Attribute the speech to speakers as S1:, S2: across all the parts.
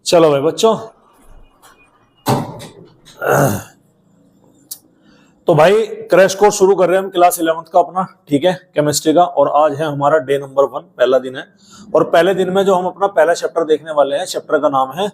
S1: चलो भाई बच्चों, तो भाई क्रैश कोर्स शुरू कर रहे हैं हम क्लास 11th का अपना, ठीक है, केमिस्ट्री का। और आज है हमारा डे नंबर 1, पहला दिन है। और पहले दिन में जो हम अपना पहला चैप्टर देखने वाले हैं, चैप्टर का नाम है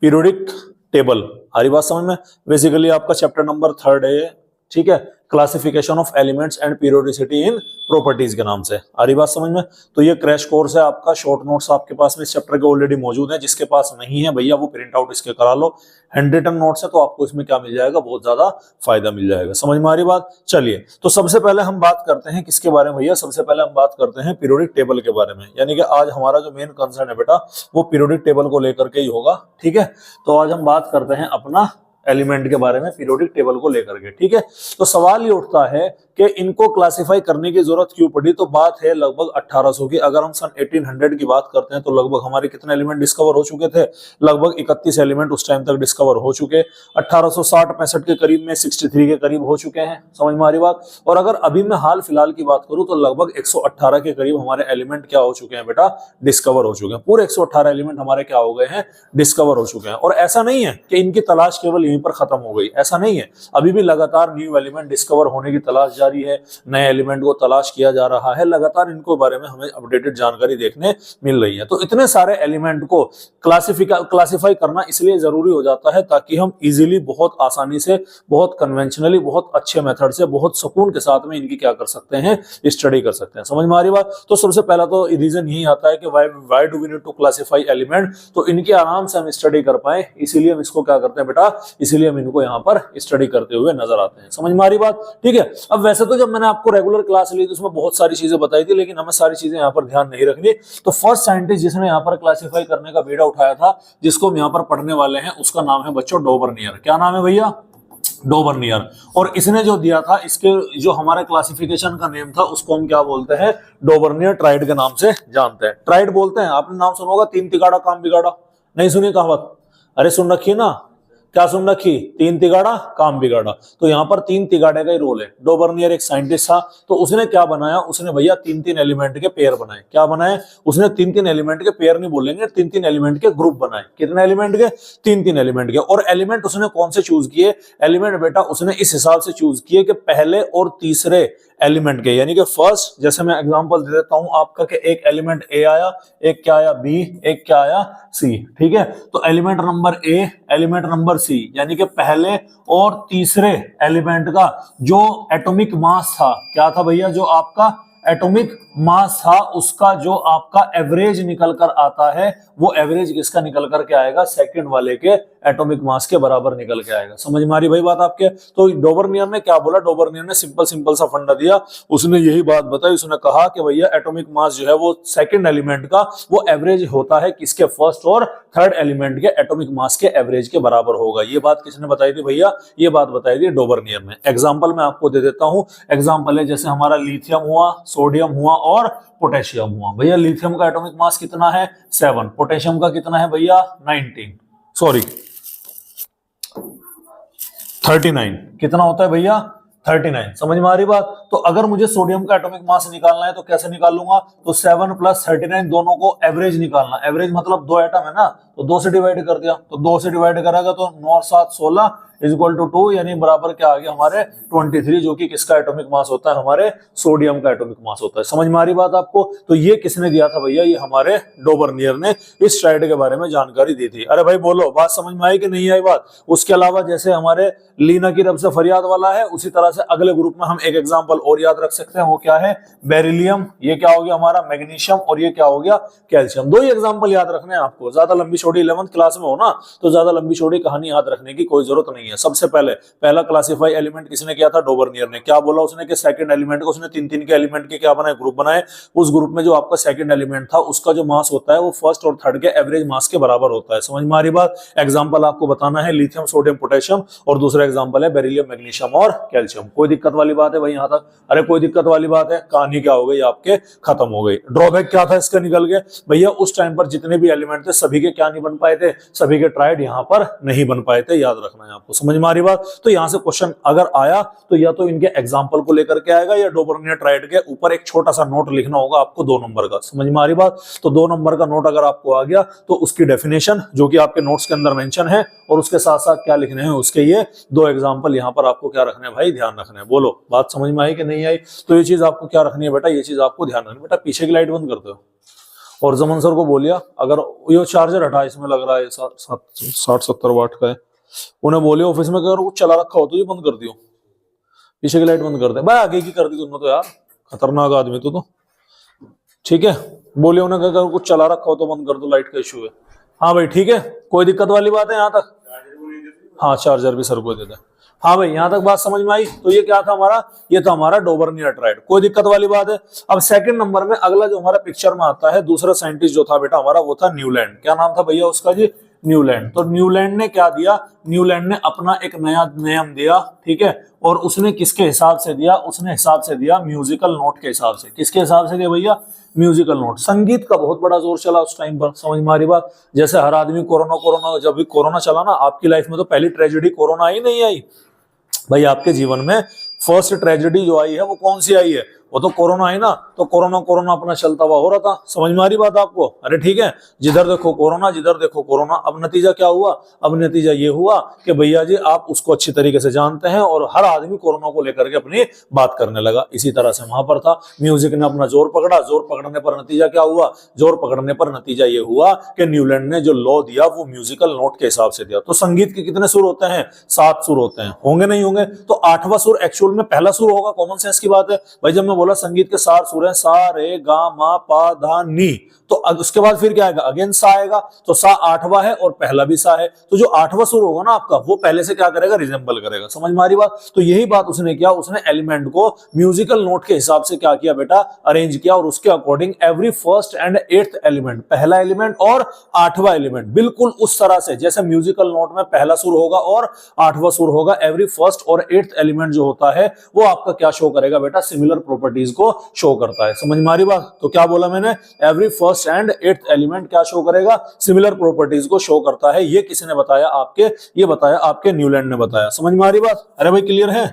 S1: पीरियोडिक टेबल। हरी बात समझ में? बेसिकली आपका चैप्टर नंबर 3 है, ठीक है, classification of elements and periodicity in properties के नाम से। हरी बात समझ में? तो ये क्रैश कोर्स है आपका। शॉर्ट नोट्स आपके पास में इस चैप्टर के ऑलरेडी मौजूद हैं। जिसके पास नहीं है भैया वो प्रिंट आउट इसके करा लो। हैंड रिटन नोट्स है तो आपको इसमें क्या मिल जाएगा, बहुत ज्यादा फायदा मिल जाएगा। समझ में आ रही बात? चलिए, तो सबसे पहले हम बात करते हैं किसके बारे में भैया? सबसे पहले हम बात करते हैं पीरियोडिक टेबल के बारे में। यानी कि आज हमारा जो मेन कंसर्न है बेटा, वो पीरियोडिक टेबल को लेकर के ही होगा, ठीक है। तो आज हम बात करते हैं अपना एलिमेंट के बारे में, पीरियोडिक टेबल को लेकर के, ठीक है। तो सवाल ये उठता है कि इनको क्लासिफाई करने की जरूरत क्यों पड़ी? तो बात है लगभग 1800 की। अगर हम सन 1800 की बात करते हैं तो लगभग हमारे कितने एलिमेंट डिस्कवर हो चुके थे? लगभग 31 एलिमेंट उस टाइम तक डिस्कवर हो चुके। 1860-65 के करीब में 63 के करीब हो चुके हैं। समझ में आ रही बात? और अगर अभी मैं हाल फिलहाल की बात करूं तो लगभग 118 के करीब हमारे एलिमेंट क्या हो चुके हैं बेटा? डिस्कवर हो चुके हैं। पूरे 118 एलिमेंट हमारे क्या हो गए हैं? डिस्कवर हो चुके हैं। और ऐसा नहीं है कि इनकी तलाश केवल यहीं पर खत्म हो गई, ऐसा नहीं है। अभी भी लगातार न्यू एलिमेंट डिस्कवर होने की तलाश जारी है, नए एलिमेंट को तलाश किया जा रहा है। लगातार इनको बारे में हमें अपडेटेड जानकारी देखने मिल रही है। तो इतने सारे एलिमेंट को क्लासिफाई करना इसलिए जरूरी हो जाता है ताकि हम इजीली, बहुत आसानी से, बहुत कन्वेंशनली, बहुत अच्छे मेथड से, बहुत सुकून के साथ में इनकी क्या कर सकते हैं? स्टडी कर सकते हैं। समझ में आ रही बात? तो सबसे पहला तो रीजन यही आता है कि why do we need to classify element? तो इनकी आराम से हम स्टडी कर पाए, इसीलिए हम इसको क्या करते हैं बेटा? इसीलिए हम इनको यहाँ पर स्टडी करते हुए नजर आते हैं। समझ में आ रही बात? ठीक है। अब वैसे तो जब मैंने आपको रेगुलर क्लास ली तो उसमें बहुत सारी चीजें बताई थी, लेकिन हमें सारी चीजें यहाँ पर ध्यान नहीं रखनी। तो फर्स्ट साइंटिस्ट जिसने यहाँ पर क्लासिफाई करने का बीड़ा उठाया था, जिसको हम यहाँ पर पढ़ने वाले हैं, उसका नाम है बच्चों डोबरनियर। क्या नाम है भैया? डोबरनियर। और इसने जो दिया था, इसके जो हमारे क्लासिफिकेशन का नेम था, उसको हम क्या बोलते हैं? डोबरनियर ट्राइड के नाम से जानते हैं। ट्राइड बोलते हैं, आपने नाम सुना होगा, 3 तिगाड़ा काम बिगाड़ा। नहीं सुनी कहावत? अरे सुन रखी ना, क्या सुन रखी? 3 तिगाड़ा काम बिगाड़ा। तो यहाँ पर 3 तिगाड़े का ही रोल है। डोबरनियर एक साइंटिस्ट था, तो उसने क्या बनाया? उसने भैया 3-3 एलिमेंट के पेयर बनाए। क्या बनाए? उसने 3-3 एलिमेंट के पेयर नहीं बोलेंगे, 3-3 एलिमेंट के ग्रुप बनाए। कितने एलिमेंट के? 3-3 एलिमेंट के। और एलिमेंट उसने कौन से चूज किए? एलिमेंट बेटा उसने इस हिसाब से चूज किए कि पहले और तीसरे एलिमेंट के, यानी कि फर्स्ट, जैसे मैं एग्जांपल दे देता हूं आपका कि एक एलिमेंट ए आया, एक क्या आया? बी, एक क्या आया? सी, ठीक है। तो element number A, element number C, यानी कि पहले और तीसरे एलिमेंट का जो एटॉमिक मास था, क्या था भैया? जो आपका एटॉमिक मास था, उसका जो आपका एवरेज निकल कर आता है, वो एवरेज किसका निकल कर के आएगा? सेकंड वाले के एटॉमिक मास के बराबर निकल के आएगा। समझ में आ रही भाई बात आपके? तो डोबरनियर ने क्या बोला? डोबरनियर ने सिंपल सा फंडा दिया। उसने यही बात बताई, उसने कहा कि भैया एटॉमिक मास जो है वो सेकंड एलिमेंट का वो एवरेज होता है किसके? फर्स्ट और थर्ड एलिमेंट के एटॉमिक मास के एवरेज के बराबर होगा। ये बात किसने बताई थी भैया? ये बात बताई थी डोबरनियर ने। एग्जाम्पल मैं आपको दे देता हूं। एग्जाम्पल है जैसे हमारा लिथियम हुआ, सोडियम हुआ और पोटेशियम हुआ। भैया लिथियम का एटॉमिक मास कितना है? 7। पोटेशियम का कितना है भैया? 39। कितना होता है भैया? 39। समझ में आ रही बात? तो अगर मुझे सोडियम का एटॉमिक मास निकालना है तो कैसे निकालूंगा? तो 7 + 39 दोनों को एवरेज निकालना। एवरेज मतलब 2 एटम है ना, तो 2 से डिवाइड कर दिया। तो 2 से डिवाइड करेगा तो 9 और 7 16 = 2, यानी बराबर क्या आ गया हमारे? 23, जो कि किसका एटॉमिक मास होता है? हमारे सोडियम का एटॉमिक मास होता है। समझ में आ रही बात आपको? तो ये किसने दिया था भैया? ये हमारे डोबरनियर ने इस ट्राइड के बारे में जानकारी दी थी। अरे भाई बोलो, बात समझ में आई कि नहीं आई बात? उसके अलावा जैसे हमारे लीना की रब से फरियाद वाला है, उसी तरह से अगले ग्रुप में हम एक एग्जांपल और याद रख सकते हैं। वो क्या है? बेरिलियम। ये क्या हो गया हमारा? मैग्नीशियम। और ये क्या हो गया? कैल्शियम। 2 ही एग्जांपल याद रखने हैं आपको। ज्यादा लंबी छोटी 11th क्लास में हो ना, तो ज्यादा लंबी छोटी कहानी याद रखने की कोई जरूरत नहीं है। सबसे पहले पहला क्लासिफाई एलिमेंट किसने किया था? डोबरनियर ने। क्या बोला उसने? कि सेकंड एलिमेंट को उसने 3-3 के एलिमेंट के क्या बनाए? ग्रुप बनाए। उस ग्रुप में जो आपका सेकंड एलिमेंट था, उसका जो मास होता है वो फर्स्ट और थर्ड के एवरेज मास के बराबर होता है। समझ में आ रही बात? एग्जांपल आपको बताना है लिथियम, सोडियम, पोटेशियम, और दूसरा एग्जांपल है बेरिलियम, मैग्नीशियम और कैल्शियम। कोई दिक्कत वाली बात है भाई यहां तक? अरे कोई दिक्कत वाली बात है? कहानी क्या हो गई आपके? खत्म हो गई। ड्रॉबैक क्या था इसका निकल गया भैया? उस टाइम पर जितने भी एलिमेंट थे सभी के क्या नहीं बन पाए थे? सभी के ट्राइड यहां पर नहीं बन पाए थे। याद रखना है आपको। समझ में आ रही बात। तो यहां से क्वेश्चन अगर आया तो या तो इनके एग्जांपल को लेकर के आएगा या डोबर्नियर ट्रायड के ऊपर एक छोटा सा नोट लिखना होगा आपको 2 नंबर का। समझ में आ रही बात। तो 2 नंबर का नोट अगर आपको आ गया तो उसकी डेफिनेशन जो कि आपके नोट्स के अंदर मेंशन है और उसके साथ साथ क्या लिखने हैं उसके ये 2 एग्जांपल यहां पर आपको क्या रखने हैं भाई, ध्यान रखने हैं। बोलो बात समझ में आई कि नहीं आई। तो ये चीज आपको क्या रखनी है बेटा, ये चीज आपको ध्यान रखनी है। बेटा पीछे की लाइट बंद कर दो और जमन सर को बोलिया अगर ये चार्जर हटा, इसमें लग रहा है 60-70 वाट का है, उन्हें बोलिए ऑफिस में अगर वो चला रखा हो तो ये बंद कर दियो, पीछे की लाइट बंद कर दे भाई। आगे की कर दी तुमने तो यार, खतरनाक आदमी तो ठीक है। बोलिए उन्हें अगर कुछ चला रखा हो तो बंद कर दो, लाइट का इशू है। हाँ भाई ठीक है, कोई दिक्कत वाली बात है यहाँ तक। हाँ चार्जर भी सर को दे दे। हाँ भाई यहाँ तक बात समझ में आई। तो ये क्या था हमारा, ये था हमारा डोबर्नियर ट्रायड, कोई दिक्कत वाली बात है। अब सेकंड नंबर में अगला जो हमारा पिक्चर में आता है दूसरा साइंटिस्ट जो था बेटा हमारा, वो था न्यूलैंड। क्या नाम था भैया उसका जी, न्यूलैंड। तो न्यूलैंड ने क्या दिया, न्यूलैंड ने अपना एक नया नियम दिया, ठीक है। और उसने किसके हिसाब से दिया, उसने हिसाब से दिया म्यूजिकल नोट के हिसाब से। किसके हिसाब से दिया भैया, म्यूजिकल नोट। संगीत का बहुत बड़ा जोर चला उस टाइम पर, समझ में आ रही बात। जैसे हर आदमी कोरोना, जब भी कोरोना चला ना आपकी लाइफ में, तो पहली ट्रेजेडी कोरोना आई नहीं आई भाई आपके जीवन में। फर्स्ट ट्रेजेडी जो आई है वो कौन सी आई है, वो तो कोरोना है ना। तो कोरोना अपना चलता हुआ हो रहा था, समझ में आ रही बात आपको। अरे ठीक है, जिधर देखो कोरोना, जिधर देखो कोरोना। अब नतीजा क्या हुआ, अब नतीजा ये हुआ कि भैया जी आप उसको अच्छी तरीके से जानते हैं और हर आदमी कोरोना को लेकर के अपनी बात करने लगा। इसी तरह से वहां पर था, म्यूजिक ने अपना जोर पकड़ा, जोर पकड़ने पर नतीजा क्या हुआ, जोर पकड़ने पर नतीजा ये हुआ कि न्यूलैंड ने जो लॉ दिया वो म्यूजिकल नोट के हिसाब से दिया। तो संगीत के कितने सुर होते हैं, 7 सुर होते हैं, होंगे नहीं होंगे। तो 8वां सुर एक्चुअल में पहला सुर होगा, कॉमन सेंस की बात है भाई। जब मैं बोला संगीत के 4 सुर हैं, सा रे गा मा पा धा नी, तो उसके बाद फिर क्या आएगा, अगेन सा आएगा। तो सा 8वां है और पहला भी सा है। तो जो 8वां सुर होगा ना आपका, वो पहले से क्या करेगा, रिजेंबल करेगा। समझ में आ रही बात। तो यही बात उसने किया, उसने एलिमेंट को म्यूजिकल नोट के हिसाब से क्या किया बेटा, अरेंज किया। और उसके according every first and 8th element, पहला एलिमेंट और 8वां एलिमेंट, बिल्कुल उस तरह से जैसे म्यूजिकल नोट में पहला सुर होगा और 8वां सुर होगा, एवरी फर्स्ट और 8th एलिमेंट जो होता है वो आपका क्या शो करेगा बेटा, सिमिलर प्रॉपर्टीज को शो करता है। समझ में आ रही बात। तो क्या बोला मैंने, every first and 8th element क्या शो करेगा, सिमिलर प्रॉपर्टीज को शो करता है। ये किसने बताया आपके, ये बताया आपके न्यूलैंड ने बताया। समझ में आ रही बात। अरे भाई क्लियर है,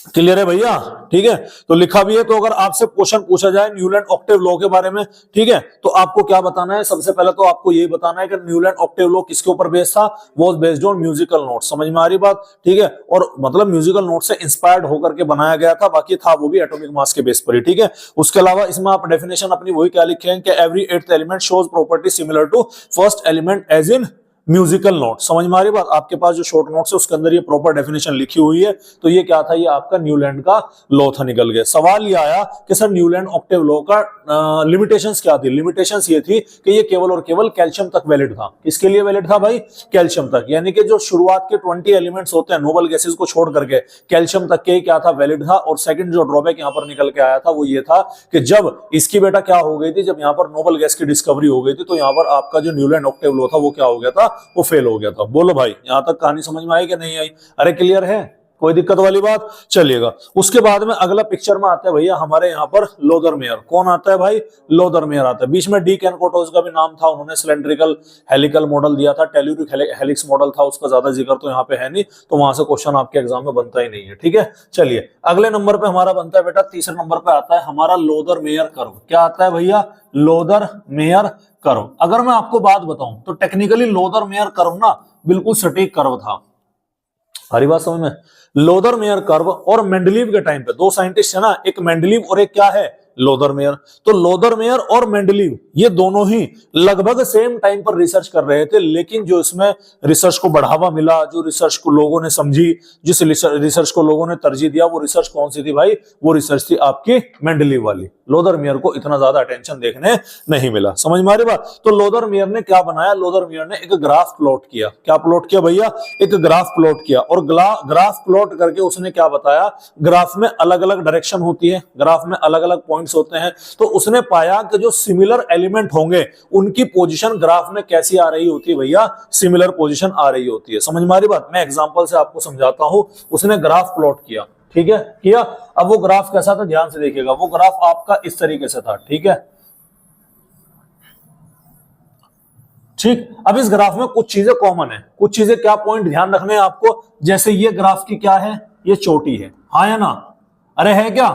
S1: क्लियर है भैया, ठीक है। तो लिखा भी है। तो अगर आपसे क्वेश्चन पूछा जाए न्यूलैंड ऑक्टेव लॉ के बारे में, ठीक है, तो आपको क्या बताना है, सबसे पहले तो आपको यही बताना है कि न्यूलैंड ऑक्टेव लॉ किसके ऊपर बेस्ड था, was based on musical note. समझ में आ रही बात, ठीक है। और मतलब म्यूजिकल नोट से इंस्पायर्ड होकर के बनाया गया था, बाकी था वो भी एटॉमिक मास के बेस पर ही, ठीक है। उसके अलावा इसमें आप डेफिनेशन अपनी वही क्या लिखे हैं कि every 8th element shows property similar to first element as in musical note. समझ में आ रही बात। आपके पास जो शॉर्ट नोट्स है उसके अंदर ये प्रॉपर डेफिनेशन लिखी हुई है। तो ये क्या था, ये आपका न्यूलैंड का लॉ था, निकल गया। सवाल ये आया कि सर न्यूलैंड ऑक्टेव लॉ का लिमिटेशंस क्या थी। लिमिटेशंस ये थी कि ये केवल और केवल कैल्शियम तक वैलिड था। किसके लिए वैलिड था भाई, कैल्शियम तक। यानी कि जो शुरुआत के 20 एलिमेंट्स होते हैं नोबल गैसेस को छोड़ करके, कैल्शियम तक के क्या था, वैलिड था। और सेकंड जो ड्रॉबैक यहाँ पर निकल के आया था वो ये था कि जब इसकी बेटा क्या हो गई थी, जब यहाँ पर नोबल गैस की डिस्कवरी हो गई थी, तो यहाँ पर आपका जो न्यूलैंड ऑक्टेव लॉ था वो क्या हो गया था, वो फेल हो गया था। बोलो भाई यहां तक कहानी समझ में आई कि नहीं आई। अरे क्लियर है, कोई दिक्कत वाली बात। चलिएगा उसके बाद में अगला पिक्चर में आता है भैया हमारे यहाँ पर लोदरमेयर। कौन आता है भाई, लोदरमेयर आता है। बीच में डी कैनकोटोज का भी नाम था, उन्होंने सिलेंड्रिकल हेलिकल मॉडल दिया था, टेल्यूरिक हेलिक्स मॉडल था, उसका ज्यादा जिक्र तो यहाँ पे है नहीं, तो वहां से क्वेश्चन आपके एग्जाम में बनता ही नहीं है, ठीक है। चलिए अगले नंबर पे हमारा बनता है बेटा, तीसरे नंबर पे आता है हमारा लोदरमेयर कर्व। क्या आता है भैया, लोदरमेयर कर्व। अगर मैं आपको बात बताऊं तो टेक्निकली लोदरमेयर कर्व ना बिल्कुल सटीक कर्व था। हरी बात समझ में। लोदरमेयर कर्व और मेंडलीव के टाइम पे 2 साइंटिस्ट है ना, एक मेंडलीव और एक क्या है, लोदरमेयर। तो लोदरमेयर और मेंडलीव ये दोनों ही लगभग सेम टाइम पर रिसर्च कर रहे थे, लेकिन जो इसमें रिसर्च को बढ़ावा मिला, जो रिसर्च को लोगों ने समझी, जिस रिसर्च को लोगों ने तरजीह दिया, वो रिसर्च कौन सी थी भाई, वो रिसर्च थी आपकी मेंडलीव वाली। लोदरमेयर को इतना ज्यादा अटेंशन देखने नहीं मिला। समझ में आ रही बात। तो लोदरमेयर ने क्या बनाया, लोदरमेयर ने एक ग्राफ प्लॉट किया। क्या प्लॉट किया भैया, एक ग्राफ प्लॉट किया। और ग्राफ प्लॉट करके उसने क्या बताया, ग्राफ में अलग अलग डायरेक्शन होती है, ग्राफ में अलग अलग पॉइंट्स होते हैं। तो उसने पाया कि जो सिमिलर एलिमेंट होंगे उनकी पोजीशन ग्राफ में कैसी आ रही होती है भैया, सिमिलर पोजीशन आ रही होती है। समझ में आ रही बात। मैं एग्जांपल से आपको समझाता हूं। उसने ग्राफ प्लॉट किया, ठीक है, किया। अब वो ग्राफ कैसा था, ध्यान से देखिएगा। वो ग्राफ आपका इस तरीके से था, ठीक है। ठीक, अब इस ग्राफ में कुछ चीजें कॉमन है, कुछ चीजें क्या पॉइंट ध्यान रखने हैं आपको, जैसे ये ग्राफ की क्या है, ये चोटी है, हाँ या ना, अरे है क्या,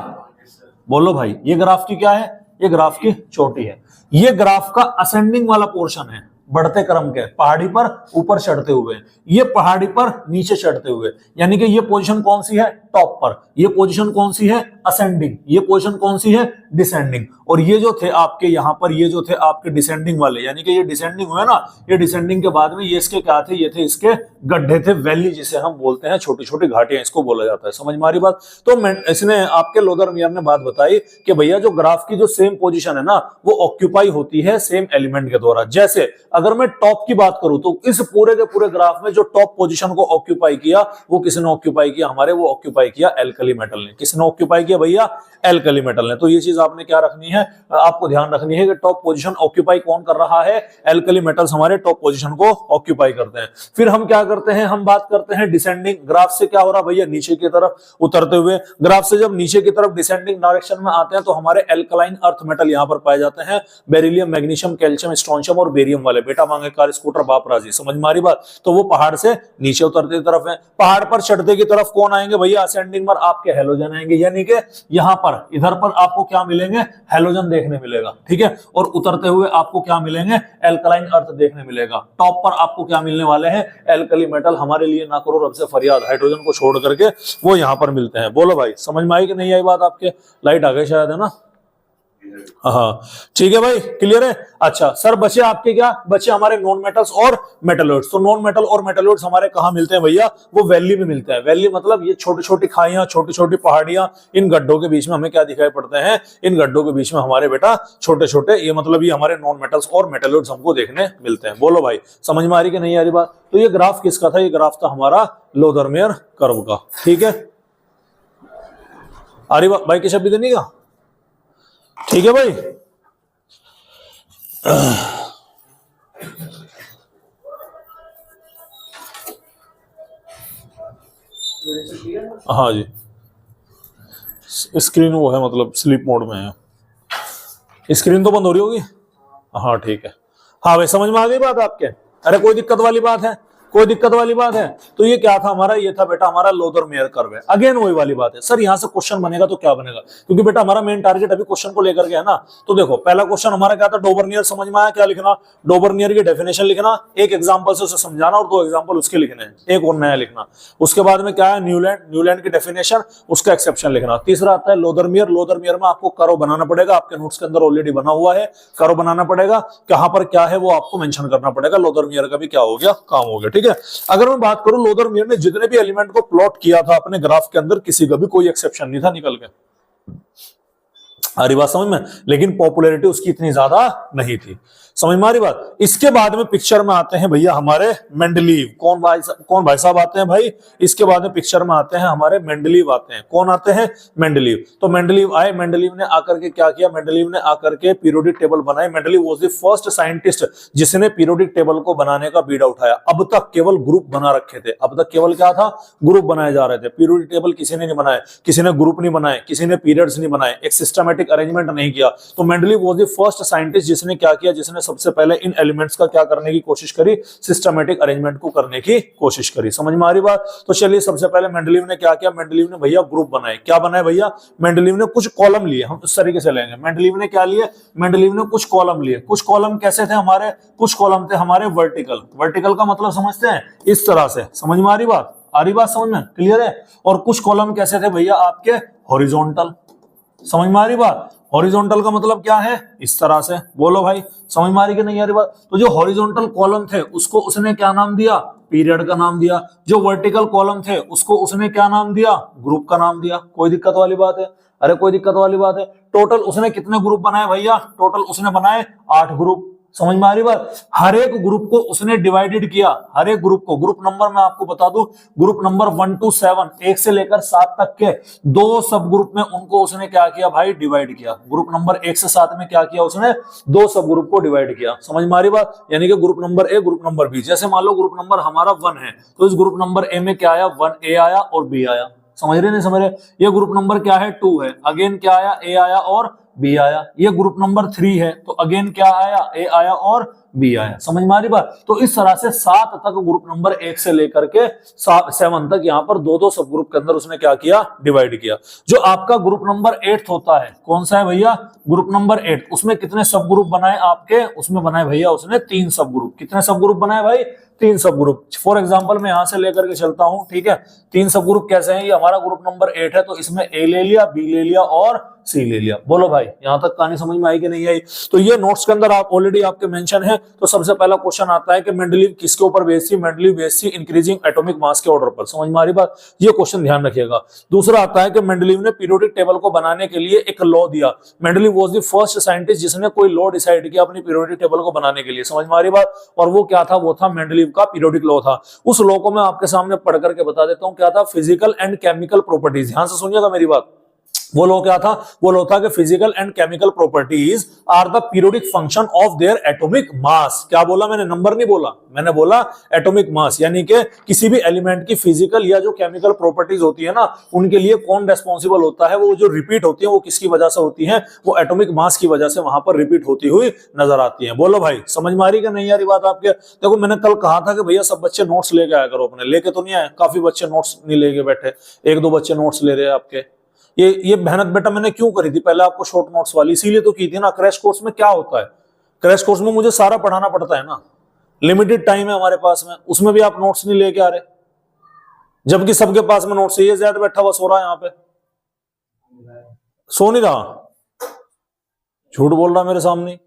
S1: बोलो भाई, ये ग्राफ की क्या है, ये ग्राफ की चोटी है, ये ग्राफ का असेंडिंग वाला पोर्शन है, बढ़ते क्रम के, पहाड़ी पर ऊपर चढ़ते हुए, ये पहाड़ी पर नीचे चढ़ते हुए, यानी कि ये पोजीशन कौन सी है, टॉप पर, ये पोजीशन कौन सी है, असेंडिंग, ये पोजीशन कौन सी है, डिसेंडिंग, और ये जो थे आपके यहां पर, ये जो थे आपके डिसेंडिंग वाले, यानी कि ये डिसेंडिंग हुए ना, ये डिसेंडिंग के बाद में ये इसके क्या थे, ये थे इसके गड्ढे थे, वैली जिसे हम बोलते हैं, छोटी छोटी घाटियां इसको बोला जाता है, समझ में आ रही बात। तो इसने आपके लोदरमियर ने बात बताई कि भैया जो ग्राफ की जो सेम पोजीशन है ना, वो ऑक्यूपाई होती है सेम एलिमेंट के द्वारा। जैसे अगर मैं टॉप की बात करूं तो इस पूरे के पूरे ग्राफ में जो टॉप पोजीशन को ऑक्यूपाई किया वो किसने ऑक्यूपाई किया, हमारे वो ऑक्यूपाई किया एल्कली मेटल ने। किसने ऑक्यूपाई किया भैया, एल्कली मेटल ने। तो ये चीज आपने क्या रखनी है, आपको ध्यान रखनी है कि टॉप पोजीशन ऑक्यूपाई कौन कर रहा है, एल्कली मेटल्स हमारे टॉप पोजीशन को ऑक्यूपाई करते हैं। फिर हम क्या करते हैं, हम बात करते हैं डिसेंडिंग, ग्राफ से क्या हो रहा भैया, नीचे की तरफ उतरते हुए, ग्राफ से जब नीचे की तरफ डिसेंडिंग डायरेक्शन में आते हैं तो हमारे एल्कलाइन अर्थ मेटल यहां पर पाए जाते हैं, बेरिलियम, मैग्नीशियम, कैल्शियम, स्ट्रोंशियम और बेरियम वाले। बेटा मांगे कार स्कूटर बाप राजी, समझ में आ रही बात। तो वो पहाड़ से नीचे उतरते की तरफ है, पहाड़ पर चढ़ते की तरफ कौन आएंगे भैया, असेंडिंग पर आपके हेलोजन आएंगे, यानी कि यहां पर इधर पर आपको क्या मिलेंगे, हेलोजन देखने मिलेगा, ठीक है, और उतरते हुए आपको क्या मिलेंगे, एल्कलाइन अर्थ देखने मिलेगा। टॉप पर आपको क्या मिलने वाले हैं, एल्कली मेटल, हमारे लिए ना करो रब से फरियाद, हाइड्रोजन को छोड़ करके वो यहां पर मिलते हैं। बोलो भाई, समझ में आई कि नहीं आई बात आपके, लाइट आ गई शायद, है ना, हाँ ठीक है भाई, क्लियर है। अच्छा सर, बचे आपके क्या, बचे हमारे नॉन मेटल्स और मेटलॉइड्स। तो नॉन मेटल और मेटलॉइड्स हमारे कहाँ मिलते हैं भैया, वो वैली में मिलते हैं। वैली मतलब ये छोटी छोटी खाइयां, छोटी छोटी पहाड़ियां, इन गड्ढों के बीच में हमें क्या दिखाई पड़ते हैं, इन गड्ढों के बीच में हमारे बेटा छोटे छोटे, ये मतलब ये हमारे नॉन मेटल्स और मेटलॉइड्स हमको देखने मिलते हैं। बोलो भाई, समझ में आ रही कि नहीं आ रही बात। तो ये ग्राफ किसका था, ये ग्राफ था हमारा लोदरमेयर कर्व का, ठीक है, आ रही बात भाई, किस अभी देने का, ठीक है भाई। हाँ जी, स्क्रीन वो है, मतलब स्लीप मोड में है, स्क्रीन तो बंद हो रही होगी, हाँ ठीक है। हाँ भाई, समझ में आ गई बात आपके, अरे कोई दिक्कत वाली बात है, कोई दिक्कत वाली बात है। तो ये क्या था हमारा, ये था बेटा हमारा लोदरमेयर कर्व है। अगेन वही वाली बात है, सर यहां से क्वेश्चन बनेगा तो क्या बनेगा, क्योंकि बेटा हमारा मेन टारगेट अभी क्वेश्चन को लेकर के है ना। तो देखो पहला क्वेश्चन हमारा क्या था, डोबरनियर, समझ में आया, क्या लिखना, डोबरनियर की डेफिनेशन लिखना, एक एग्जांपल से उसे समझाना और 2 एग्जांपल उसके लिखने हैं, एक और नया लिखना। उसके बाद में क्या है, न्यूलैंड, न्यूलैंड की डेफिनेशन, उसका एक्सेप्शन लिखना। तीसरा आता है लोदरमियर, लोदरमियर में आपको कर्व बनाना पड़ेगा, आपके नोट्स के अंदर ऑलरेडी बना हुआ है, कर्व बनाना पड़ेगा, कहां पर क्या है वो आपको मेंशन करना पड़ेगा। लोदरमियर का भी क्या हो गया, काम हो गया, ठीक है। अगर मैं बात करूं, लोदरमियर ने जितने भी एलिमेंट को प्लॉट किया था अपने ग्राफ के अंदर, किसी का भी कोई एक्सेप्शन नहीं था निकल के, आ रही बात समझ में, लेकिन पॉपुलैरिटी उसकी इतनी ज्यादा नहीं थी, समझ में आ रही बात। इसके बाद में पिक्चर में आते हैं भैया हमारे मेंडलीव, कौन भाई साहब आते हैं भाई, इसके बाद में पिक्चर में आते हैं हमारे मेंडलीव आते हैं। कौन आते हैं, मेंडलीव। तो मेंडलीव आए, मेंडलीव ने आकर के क्या किया, मेंडलीव ने आकर के पीरियोडिक टेबल बनाए। Mendeleev was the first scientist जिसने पीरियोडिक टेबल को बनाने का बीड़ा उठाया। अब तक केवल ग्रुप बना रखे थे, अब तक केवल क्या था, ग्रुप बनाए जा रहे थे। पीरियोडिक टेबल किसी ने नहीं बनाए, किसी ने ग्रुप नहीं बनाए, किसी ने पीरियड्स नहीं बनाए, एक सिस्टमैटिक अरेंजमेंट नहीं किया। तो Mendeleev was the first scientist जिसने क्या किया, जिसने सबसे पहले इन एलिमेंट्स का क्या करने की कोशिश करी, सिस्टमैटिक अरेंजमेंट को करने की कोशिश करी। समझ में आ रही बात। तो चलिए सबसे पहले मेंडलीव ने क्या किया, मेंडलीव ने भैया ग्रुप बनाए। क्या बनाए भैया, मेंडलीव ने कुछ कॉलम लिए, हम इस तरीके से लेंगे। मेंडलीव ने क्या लिए, मेंडलीव ने कुछ कॉलम लिए। कुछ कॉलम कैसे थे हमारे, कुछ कॉलम थे हमारे वर्टिकल। वर्टिकल का मतलब समझते हैं, इस तरह से, समझ में आ रही बात, आ रही बात समझ में, क्लियर है। और कुछ कॉलम कैसे थे भैया आपके, हॉरिजॉन्टल। समझ में आ रही बात, हॉरिजॉन्टल का मतलब क्या है, इस तरह से। बोलो भाई, समझ में आ रही कि नहीं आ रही बात। तो जो हॉरिजॉन्टल कॉलम थे उसको उसने क्या नाम दिया, पीरियड का नाम दिया। जो वर्टिकल कॉलम थे उसको उसने क्या नाम दिया, ग्रुप का नाम दिया। कोई दिक्कत वाली बात है, अरे कोई दिक्कत वाली बात है। टोटल उसने कितने ग्रुप बनाए भैया, टोटल उसने बनाए 8 ग्रुप। समझ में आ रही बात। हर एक ग्रुप को उसने डिवाइडेड किया, हर एक ग्रुप को। ग्रुप नंबर मैं आपको बता दूं, ग्रुप नंबर 1 to 7, 1 से लेकर 7 तक के 2 सब ग्रुप में उनको उसने क्या किया भाई, डिवाइड किया। ग्रुप नंबर 1 से 7 में क्या किया उसने, 2 सब ग्रुप को डिवाइड किया। समझ में आ रही बात। यानी कि group number A, group number B. जैसे मान लो ग्रुप नंबर हमारा 1 है, तो इस ग्रुप नंबर ए में क्या आया, 1A आया और B आया। समझ रहे नहीं समझ रहे। ये ग्रुप नंबर क्या है, 2 है, अगेन क्या आया, A आया और B आया। ये ग्रुप नंबर 3 है, तो अगेन क्या आया, A आया और बी आया। समझ में आ रही बात? तो इस तरह से 7 तक ग्रुप नंबर 1 से लेकर के 7 तक यहाँ पर दो सब ग्रुप के अंदर उसने क्या किया, डिवाइड किया। जो आपका ग्रुप नंबर 8 होता है, कौन सा है भैया, ग्रुप नंबर 8, उसमें कितने सब ग्रुप बनाए आपके, उसमें बनाए भैया उसने 3 सब ग्रुप। कितने सब ग्रुप बनाए भाई, 3 सब ग्रुप। फॉर एग्जांपल मैं यहां से लेकर के चलता हूं, ठीक है। 3 सब ग्रुप कैसे हैं, ये हमारा ग्रुप नंबर 8 है, तो इसमें ए ले लिया, बी ले लिया और सी ले लिया। बोलो भाई यहां तक कहानी समझ में आई कि नहीं आई? तो ये नोट्स के अंदर आप ऑलरेडी आपके मेंशन है। तो सबसे पहला क्वेश्चन आता है कि मेंडलीव किसके ऊपर बेस्ड थी, मेंडलीव बेस्ड थी इंक्रीजिंग एटॉमिक मास के ऑर्डर पर। समझ में आ रही बात? ये क्वेश्चन ध्यान रखिएगा। दूसरा आता है कि मेंडलीव ने पीरियोडिक टेबल को बनाने के लिए एक लॉ दिया। Mendeleev was the first scientist जिसने कोई लॉ डिसाइड किया अपनी पीरियोडिक टेबल को बनाने के लिए। समझ में आ रही बात? और वो क्या था, वो था मेंडलीव का पीरियोडिक लॉ था। उस लॉ को मैं आपके सामने पढ़ करके बता देता हूं, क्या था, फिजिकल एंड केमिकल प्रॉपर्टीज। ध्यान से सुनिएगा मेरी बात। वो लो क्या था, वो लो था कि physical and chemical properties are the periodic function of their atomic mass. क्या बोला मैंने, नंबर नहीं बोला, मैंने बोला एटॉमिक मास। यानी कि किसी भी एलिमेंट की फिजिकल या जो केमिकल प्रॉपर्टीज होती है ना, उनके लिए कौन रेस्पॉन्सिबल होता है, वो जो रिपीट होती है वो किसकी वजह से होती है, वो एटॉमिक मास की वजह से वहां पर रिपीट होती हुई नजर आती है। बोलो भाई समझ में आ रही कि नहीं आ रही बात आपके? देखो मैंने कल कहा था कि भैया सब बच्चे नोट्स लेके आया करो अपने, लेके तो नहीं आए, काफी बच्चे नोट्स नहीं लेके बैठे, 1-2 बच्चे नोट्स ले रहे हैं आपके। ये मेहनत बेटा मैंने क्यों करी थी, पहले आपको शॉर्ट नोट्स वाली इसीलिए तो की थी ना। क्रैश कोर्स में क्या होता है, क्रैश कोर्स में मुझे सारा पढ़ाना पड़ता है ना, लिमिटेड टाइम है हमारे पास में, उसमें भी आप नोट्स नहीं लेके आ रहे, जबकि सबके पास में नोट्स है। ये ज्यादा बैठा हुआ सो रहा है यहाँ पे, सो नहीं रहा, झूठ बोल रहा मेरे सामने।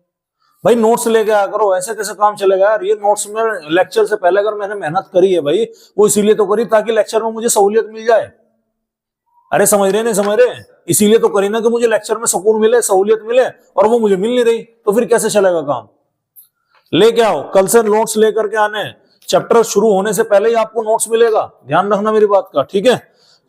S1: भाई नोट्स लेके आया करो, ऐसे कैसे काम चलेगा यार। ये नोट्स में लेक्चर से पहले अगर मैंने मेहनत करी है भाई, वो इसीलिए तो करी ताकि लेक्चर में मुझे सहूलियत मिल जाए। अरे समझ रहे नहीं समझ रहे, इसीलिए तो करी ना कि मुझे लेक्चर में सुकून मिले, सहूलियत मिले, और वो मुझे मिल नहीं रही, तो फिर कैसे चलेगा काम। लेके आओ, कल से नोट्स लेकर के आने, चैप्टर शुरू होने से पहले ही आपको नोट्स मिलेगा, ध्यान रखना मेरी बात का, ठीक है।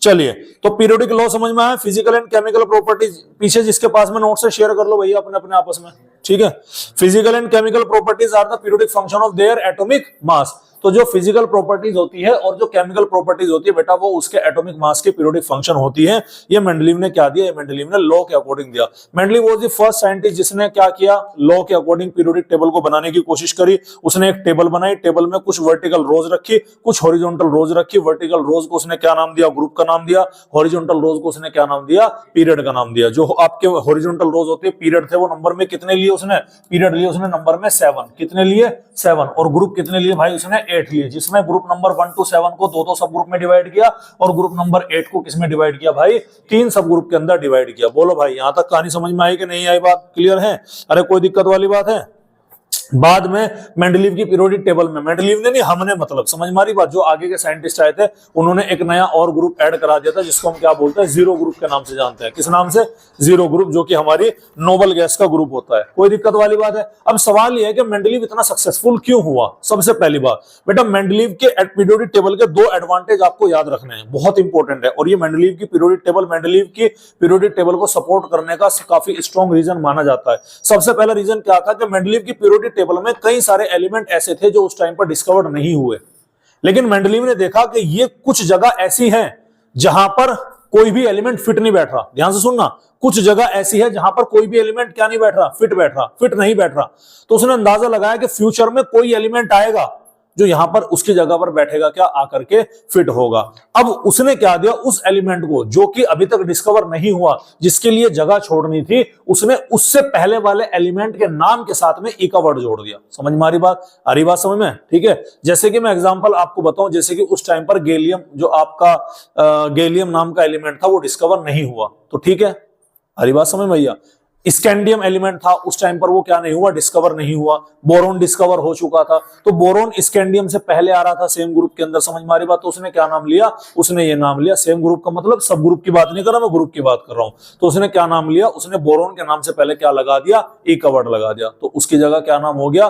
S1: चलिए तो पीरियोडिक लॉ समझ में आया, फिजिकल एंड केमिकल प्रॉपर्टीज। पीछे जिसके पास में नोट्स है शेयर कर लो भैया अपने अपने आपस में, ठीक है। Physical and chemical properties are the periodic function of their atomic mass. तो जो फिजिकल प्रॉपर्टीज होती है और जो केमिकल प्रॉपर्टीज होती है बेटा, वो उसके एटॉमिक मास की पीरियोडिक फंक्शन होती है। ये मेंडलीव ने क्या दिया, मेंडलीव ने लॉ के अकॉर्डिंग दिया। Mendeleev was the first scientist जिसने क्या किया, लॉ के अकॉर्डिंग पीरियोडिक टेबल को बनाने की कोशिश करी। उसने एक टेबल बनाई, टेबल में कुछ वर्टिकल रोज रखी, कुछ हॉरिजॉन्टल रोज रखी। वर्टिकल रोज को उसने क्या नाम दिया, ग्रुप का नाम दिया। हॉरिजॉन्टल रोज को उसने क्या नाम दिया, पीरियड का नाम दिया। जो आपके हॉरिजॉन्टल रोज होते हैं पीरियड थे, वो नंबर में कितने लिए उसने, पीरियड लिए उसने नंबर में 7। कितने लिए, 7। और ग्रुप कितने लिए भाई, उसने 8 लिए, जिसमें ग्रुप नंबर 1 to 7 को दो सब ग्रुप में डिवाइड किया, और ग्रुप नंबर 8 को किसमें डिवाइड किया भाई, 3 सब ग्रुप के अंदर डिवाइड किया। बोलो भाई यहां तक कहानी समझ में आई कि नहीं आई, बात क्लियर है? अरे कोई दिक्कत वाली बात है? बाद में मेंडलीव की पीरियोडिक टेबल में, मेंडलीव ने नहीं, हमने, मतलब समझ मारी बात, जो आगे के साइंटिस्ट आए थे उन्होंने एक नया और ग्रुप ऐड करा दिया था, जिसको हम क्या बोलते हैं, जीरो ग्रुप के नाम से जानते हैं। किस नाम से, जीरो ग्रुप, जो कि हमारी नोबल गैस का ग्रुप होता है। कोई दिक्कत वाली बात है? अब सवाल यह है कि मेंडलीव इतना सक्सेसफुल क्यों हुआ। सबसे पहली बात बेटा, मेंडलीव के पीरियोडिक टेबल के 2 एडवांटेज आपको याद रखने हैं, बहुत इंपॉर्टेंट है। और ये मेंडलीव की पीरियोडिक टेबल, मेंडलीव की पीरियोडिक टेबल को सपोर्ट करने का काफी स्ट्रॉन्ग रीजन माना जाता है। सबसे पहला रीजन क्या था कि मेंडलीव की पीरियोडिक टेबल में कई सारे एलिमेंट ऐसे थे जो उस टाइम पर डिस्कवर्ड नहीं हुए, लेकिन मेंडलीव ने देखा कि ये कुछ जगह ऐसी हैं जहां पर कोई भी एलिमेंट फिट नहीं बैठ रहा। ध्यान से सुनना, कुछ जगह ऐसी है जहां पर कोई भी एलिमेंट क्या नहीं बैठ रहा, फिट नहीं बैठ रहा। तो उसने अंदाजा लगाया कि फ्यूचर में कोई एलिमेंट आएगा जो यहां पर उसकी जगह पर बैठेगा, क्या आकर के फिट होगा। अब उसने क्या दिया, उस एलिमेंट को जो कि अभी तक डिस्कवर नहीं हुआ, जिसके लिए जगह छोड़नी थी, उसने उससे पहले वाले एलिमेंट के नाम के साथ में ई का वर्ड जोड़ दिया। समझ में आ रही बात, आ रही बात समझ में, ठीक है। जैसे कि मैं एग्जांपल आपको बताऊं, जैसे कि उस टाइम पर गैलियम, जो आपका गैलियम नाम का एलिमेंट था, वो डिस्कवर नहीं हुआ, तो ठीक है, आ रही बात समझ भैया। स्कैंडियम एलिमेंट था, उस टाइम पर वो क्या नहीं हुआ, डिस्कवर नहीं हुआ। बोरोन डिस्कवर हो चुका था, तो बोरोन स्कैंडियम से पहले आ रहा था सेम ग्रुप के अंदर। समझ में आ रही बात? तो उसने क्या नाम लिया, उसने ये नाम लिया, सेम ग्रुप का मतलब सब ग्रुप की बात नहीं कर रहा मैं, ग्रुप की बात कर रहा हूं। तो उसने क्या नाम लिया, उसने बोरोन के नाम से पहले क्या लगा दिया, ई का वर्ड लगा दिया। तो उसकी जगह क्या नाम हो गया,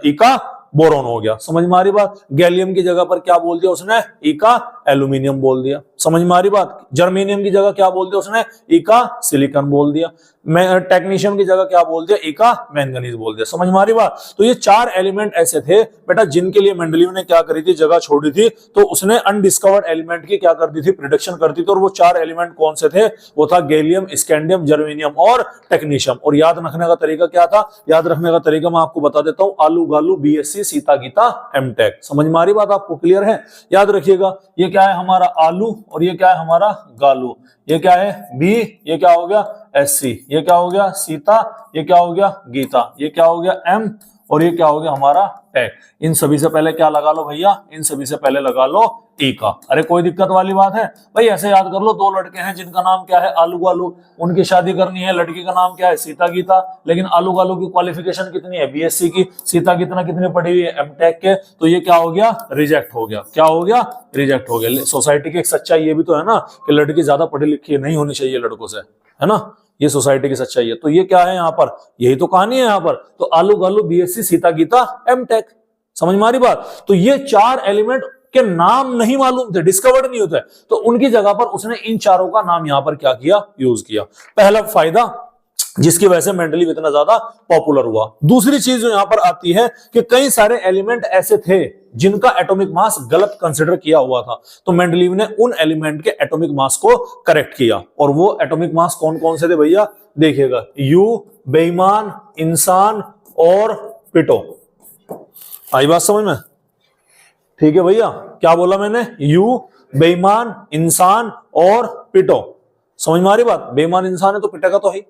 S1: ई का बोरोन हो गया। समझ में आ रही बात? गैलियम की जगह पर क्या बोल दिया उसने, ई का एल्यूमिनियम बोल दिया। समझ में आ रही बात? जर्मेनियम की जगह क्या बोल दिया उसने? इका सिलिकॉन बोल दिया। टेक्नीशियम की जगह क्या बोल दिया? इका मैंगनीज बोल दिया। समझ में आ रही बात? तो ये 4 एलिमेंट ऐसे थे बेटा जिनके लिए मेंडलीव ने क्या करी थी? जगह छोड़ी थी। तो उसने अनडिस्कवर्ड एलिमेंट की क्या कर दी थी? प्रिडिक्शन कर दी थी। और वो 4 एलिमेंट कौन से थे? वो था गैलियम, स्कैंडियम, जर्मेनियम और टेक्नीशियम। और याद रखने का तरीका क्या था? याद रखने का तरीका मैं आपको बता देता हूं, आलू गालू बीएससी, सीता गीता एमटेक। समझ में आ रही बात? आपको क्लियर है? याद रखिएगा, ये क्या है हमारा आलू और ये क्या है हमारा गालू। ये क्या है बी, ये क्या हो गया एससी, ये क्या हो गया सीता, ये क्या हो गया गीता, ये क्या हो गया एम और ये क्या हो गया हमारा टेक। इन सभी से पहले क्या लगा लो भैया? इन सभी से पहले लगा लो टीका। अरे कोई दिक्कत वाली बात है भाई? ऐसे याद कर लो, 2 लड़के हैं जिनका नाम क्या है? आलू गालू। उनकी शादी करनी है, लड़की का नाम क्या है? सीता गीता। लेकिन आलू गालू की क्वालिफिकेशन कितनी है? बीएससी की। सीता गीता कितनी पढ़ी हुई है? एमटेक के। तो ये क्या हो गया? रिजेक्ट हो गया। क्या हो गया? रिजेक्ट हो गया। सोसाइटी की एक सच्चाई ये भी तो है ना कि लड़की ज्यादा पढ़ी लिखी नहीं होनी चाहिए लड़कों से, है ना? ये सोसाइटी की सच्चाई है। तो ये क्या है यहाँ पर? यही तो कहानी है यहाँ पर। तो आलू गालू बीएससी, सीता गीता एमटेक। समझ में आ रही बात? तो ये 4 एलिमेंट के नाम नहीं मालूम थे, डिस्कवर्ड नहीं होते, तो उनकी जगह पर उसने इन चारों का नाम यहां पर क्या किया? यूज किया। पहला फायदा जिसकी वजह से मेंडलीव इतना ज्यादा पॉपुलर हुआ। दूसरी चीज जो यहां पर आती है कि कई सारे एलिमेंट ऐसे थे जिनका एटॉमिक मास गलत कंसिडर किया हुआ था, तो मेंडलीव ने उन एलिमेंट के एटॉमिक मास को करेक्ट किया। और वो एटॉमिक मास कौन कौन से थे भैया? देखिएगा, यू, बेईमान, इंसान और पिटो। आई बात समझ में? ठीक है भैया, क्या बोला मैंने? यू, बेईमान, इंसान और पिटो। समझ में आ रही बात? बेईमान इंसान है तो पिटेगा तो है,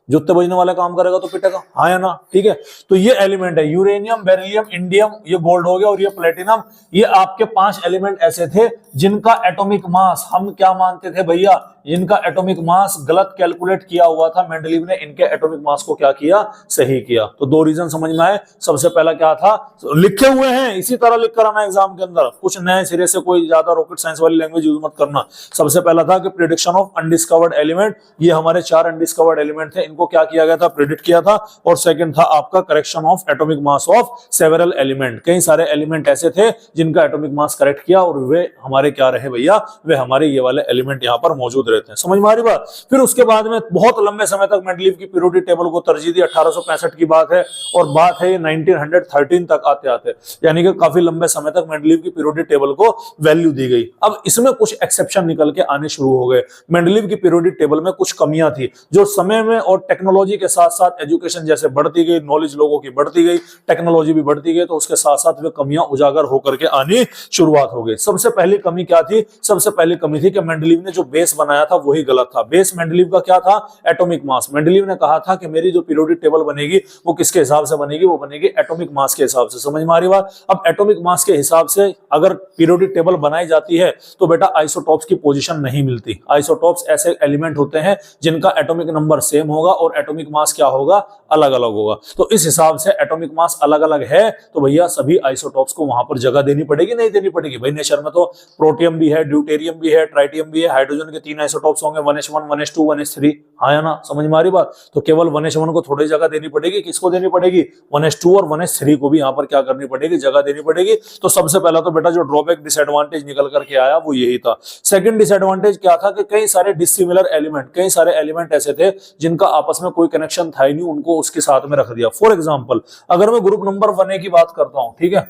S1: जूते बजने वाला काम करेगा तो पिटेगा, हाँ या ना? ठीक है। तो ये एलिमेंट है यूरेनियम, बेरिलियम, इंडियम, ये गोल्ड हो गया, और ये प्लेटिनम। ये आपके 5 एलिमेंट ऐसे थे जिनका एटॉमिक मास हम क्या मानते थे भैया? इनका एटॉमिक मास गलत कैलकुलेट किया हुआ था। मेंडलीव ने इनके एटॉमिक मास को क्या किया? सही किया। तो 2 रीजन समझ में आए। सबसे पहला क्या था? लिखे हुए हैं, इसी तरह लिख कर आना एग्जाम के अंदर, कुछ नए सिरे से कोई ज्यादा रॉकेट साइंस वाली लैंग्वेज यूज मत करना। सबसे पहला था कि प्रिडिक्शन ऑफ अनडिस्कवर्ड एलिमेंट। ये हमारे 4 अनडिस्कवर्ड एलिमेंट थे, इनको क्या किया गया था? प्रिडिक्ट किया था। और सेकंड था आपका correction of atomic mass of several element. कई सारे एलिमेंट ऐसे थे जिनका एटॉमिक मास करेक्ट किया, और वे हमारे क्या रहे भैया? वे हमारे ये वाले एलिमेंट यहाँ पर मौजूद रहते हैं। समझ में आ रही बात? फिर उसके बाद में बहुत लंबे समय तक मेंडलीव की पीरियोडिक टेबल को तरजीह दी। 1865 की बात है, और बात है 1913 तक आते आते, यानी कि काफी लंबे समय तक मेंडलीव की पीरियोडिक टेबल को वैल्यू दी गई। अब इसमें कुछ एक्सेप्शन निकल के आने शुरू हो गए। मेंडलीव की पीरियोडिक टेबल में कुछ कमियां थी, जो समय में और टेक्नोलॉजी के साथ साथ एजुकेशन जैसे बढ़ती गई, नॉलेज लोगों की बढ़ती गई, टेक्नोलॉजी भी बढ़ती गई, तो उसके साथ साथ वे कमियां उजागर होकर के आनी शुरुआत हो गई। सबसे पहली कमी क्या थी? सबसे पहली कमी थी कि मेंडलीव ने जो बेस बनाया था वही गलत था। बेस मेंडलीव का क्या था? Atomic mass. मेंडलीव ने कहा था कि मेरी जो पीरियोडिक टेबल बनेगी वो किसके हिसाब से बनेगी? वो बनेगी एटॉमिक मास के हिसाब से। समझ में आ रही बात? अब एटॉमिक मास के हिसाब से अगर पीरियोडिक टेबल बनाई जाती है तो बेटा आइसोटॉप्स की पोजीशन नहीं मिलती। आइसोटॉप्स ऐसे एलिमेंट होते हैं जिनका एटॉमिक नंबर सेम होगा और एटॉमिक मास क्या होगा? अलग अलग होगा। तो इस हिसाब से एटॉमिक मास अलग अलग है, तो भैया सभी आइसोटॉप्स को वहां पर जगह देनी पड़ेगी, नहीं देनी पड़ेगी? भाई नेचर में तो प्रोटियम भी है, ड्यूटेरियम भी है, ट्राइटियम भी है, हाइड्रोजन के 3 आइसोटॉप्स होंगे, 1s1, 1s2, 1s3, हाँ या ना? समझ में आ रही बात? तो केवल 1s1 को थोड़ी जगह देनी पड़ेगी, किसको देनी पड़ेगी? 1s2 और 1s3 को भी यहाँ पर क्या करनी पड़ेगी? जगह देनी पड़ेगी। तो सबसे पहला तो बेटा जो ड्रॉबैक डिसएडवांटेज निकल करके आया वो यही था। सेकंड डिसएडवांटेज क्या था? कि कई सारे डिसिमिलर एलिमेंट, कई सारे एलिमेंट ऐसे थे जिनका आपस में कोई कनेक्शन था ही नहीं, उनको उसके साथ में रख दिया। फॉर एग्जाम्पल, अगर मैं ग्रुप नंबर 1A की बात करता हूं, ठीक है,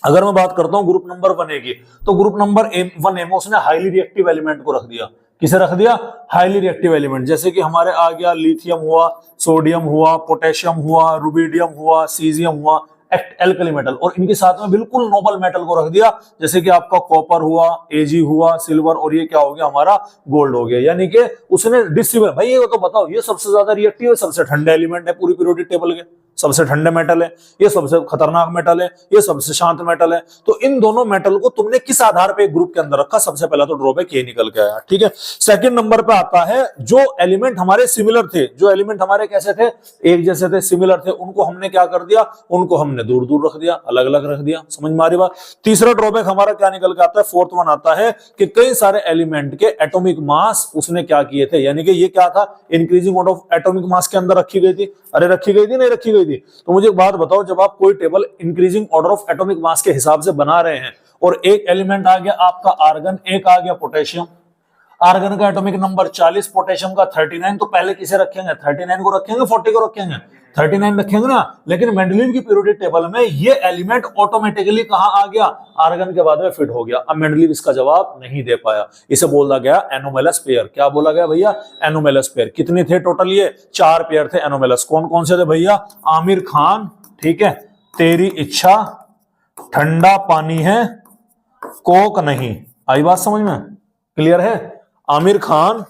S1: अगर मैं बात करता हूं ग्रुप नंबर 1A की, तो ग्रुप नंबर 1A में उसने हाईली रिएक्टिव एलिमेंट को रख दिया। किसे रख दिया? Highly reactive element. जैसे कि हमारे आ गया लिथियम हुआ, सोडियम हुआ, पोटेशियम हुआ, रुबिडियम हुआ, सीजियम हुआ, एल्कली मेटल, और इनके साथ में बिल्कुल नोबल मेटल को रख दिया, जैसे कि आपका कॉपर हुआ, एजी हुआ, सिल्वर, और ये क्या हो गया? हमारा गोल्ड हो गया। यानी कि उसने डिस्ट्रीब्यूट, भाई ये तो बताओ, ये सबसे ज्यादा रिएक्टिव है, सबसे ठंडे एलिमेंट है पूरी पीरियोडिक टेबल के, सबसे ठंडे मेटल है, ये सबसे खतरनाक मेटल है, ये सबसे शांत मेटल है। तो इन दोनों मेटल को तुमने किस आधार पे ग्रुप के अंदर रखा? सबसे पहला तो ड्रॉबैक ये निकल के आया। ठीक है। सेकंड नंबर पे आता है जो एलिमेंट हमारे सिमिलर थे, जो एलिमेंट हमारे कैसे थे? एक जैसे थे, सिमिलर थे, उनको हमने क्या कर दिया? उनको हमने दूर दूर रख दिया, अलग अलग रख दिया। समझ में आ रही बात? तीसरा ड्रॉबैक हमारा क्या निकल के आता है? फोर्थ वन आता है कि कई सारे एलिमेंट के एटॉमिक मास उसने क्या किए थे, यानी कि ये क्या था? Increasing order of atomic mass के अंदर रखी गई थी। अरे रखी गई थी, नहीं रखी गई थी? तो मुझे एक बात बताओ, जब आप कोई table increasing order of atomic mass के हिसाब से बना रहे हैं और एक एलिमेंट आ गया आपका आर्गन, एक आ गया पोटेशियम। आर्गन का एटॉमिक नंबर 40, पोटेशियम का 39। तो पहले किसे रखेंगे? 39 को रखेंगे, 40 को रखेंगे? 39 रखेंगे ना। लेकिन मेंडलीव की पीरियोडिक टेबल में ये एलिमेंट ऑटोमेटिकली कहां आ गया? आर्गन के बाद में फिट हो गया। अब मेंडलीव इसका जवाब नहीं दे पाया, इसे बोला गया एनोमेलस पेयर। क्या बोला गया भैया? Anomalous pair. कितने थे टोटल? ये 4 पेयर थे एनोमेलस। कौन कौन से थे भैया? आमिर खान, ठीक है, तेरी इच्छा, ठंडा पानी है, कोक नहीं। आई बात समझ में? क्लियर है? आमिर खान,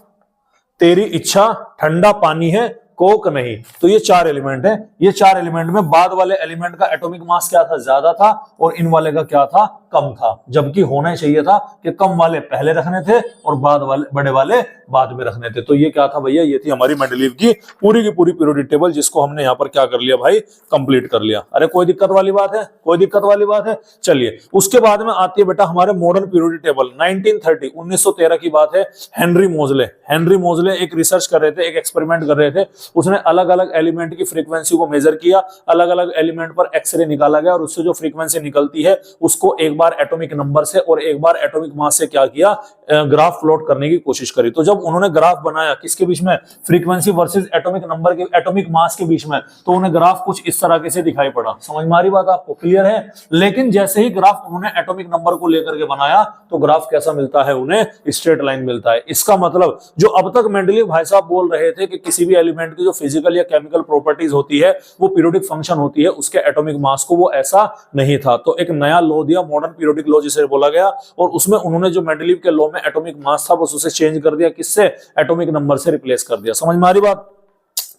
S1: तेरी इच्छा, ठंडा पानी है, कोक नहीं। तो ये 4 एलिमेंट है। ये 4 एलिमेंट में बाद वाले एलिमेंट का एटॉमिक मास क्या था? ज्यादा था, और इन वाले का क्या था? कम था। जबकि होना ही चाहिए था कि कम वाले पहले रखने थे और बाद वाले, बड़े वाले बाद में रखने थे। तो ये क्या था भैया? ये थी हमारी मेंडलीव की पूरी पीरियोडिक टेबल, जिसको हमने यहाँ पर क्या कर लिया भाई? कंप्लीट कर लिया। अरे कोई दिक्कत वाली बात है? कोई दिक्कत वाली बात है? चलिए, उसके बाद में आती है बेटा हमारे मॉडर्न पीरियोडिक टेबल। 1930 1913 की बात है। हेनरी मोजले एक रिसर्च कर रहे थे, एक एक्सपेरिमेंट कर रहे थे। उसने अलग अलग एलिमेंट की फ्रीक्वेंसी को मेजर किया, अलग अलग एलिमेंट पर एक्सरे निकाला गया, और उससे जो फ्रीक्वेंसी निकलती है उसको एक बार एटॉमिक नंबर से और एक बार एटॉमिक मास से क्या किया? ग्राफ प्लॉट करने की कोशिश करी। तो जब उन्होंने ग्राफ बनाया किसके बीच में? फ्रीक्वेंसी वर्सेस एटॉमिक नंबर के, एटॉमिक मास के बीच में, तो उन्हें ग्राफ कुछ इस तरह से दिखाई पड़ा। समझ में आ रही बात आपको? क्लियर है? लेकिन जैसे ही ग्राफ उन्होंने एटॉमिक नंबर को लेकर के बनाया, तो ग्राफ कैसा मिलता है उन्हें? स्ट्रेट लाइन मिलता है। इसका मतलब जो अब तक मेंडलीव भाई साहब बोल रहे थे कि किसी भी एलिमेंट की जो फिजिकल या केमिकल प्रॉपर्टीज होती है वो पीरियोडिक फंक्शन होती है उसके एटॉमिक मास को, वो ऐसा नहीं था। तो एक नया लॉ दिया, मॉडर्न पीरियोडिक लॉ जिसे बोला गया, और उसमें उन्होंने जो मेंडलीव के लॉ में एटॉमिक मास था बस उसे चेंज कर दिया। किससे? एटॉमिक नंबर से रिप्लेस कर दिया। समझ में आ रही बात?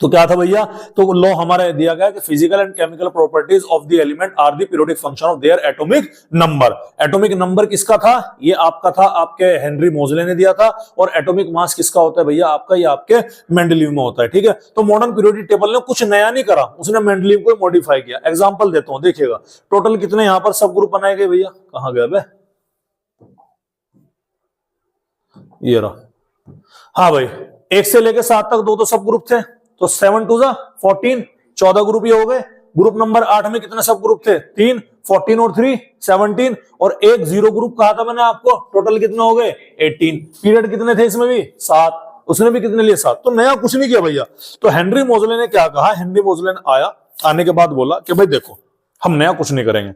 S1: तो क्या था भैया? तो लॉ हमारा दिया गया कि physical and chemical properties of the element are the periodic function of their atomic number. Atomic number किसका था? ये आपका था, आपके हेनरी मोजले ने दिया था। और एटॉमिक मास किसका होता है भैया? आपका, ये आपके मेंडलीव में होता है। ठीक है? तो मॉडर्न पीरियोडिक टेबल ने कुछ नया नहीं करा, उसने मेंडलीव को मॉडिफाई किया। एग्जांपल देता हूं, देखिएगा टोटल कितने यहां पर सब ग्रुप बनाए गए भैया? कहां गए बे? ये रहा। हाँ भाई, 1 से लेकर 7 तक 2 सब ग्रुप थे, तो 7 2 14, 14 ग्रुप ये हो गए। ग्रुप नंबर 8 में कितने सब ग्रुप थे? 3, 14 और 3 17, और एक 0 ग्रुप कहा था मैंने आपको। टोटल कितने हो गए? 18। पीरियड कितने थे इसमें भी? 7। उसने भी कितने लिए? 7। तो नया कुछ नहीं किया भैया। तो हेनरी मोजले ने क्या कहा? हेनरी मोजले ने आने के बाद बोला कि भाई देखो, हम नया कुछ नहीं करेंगे,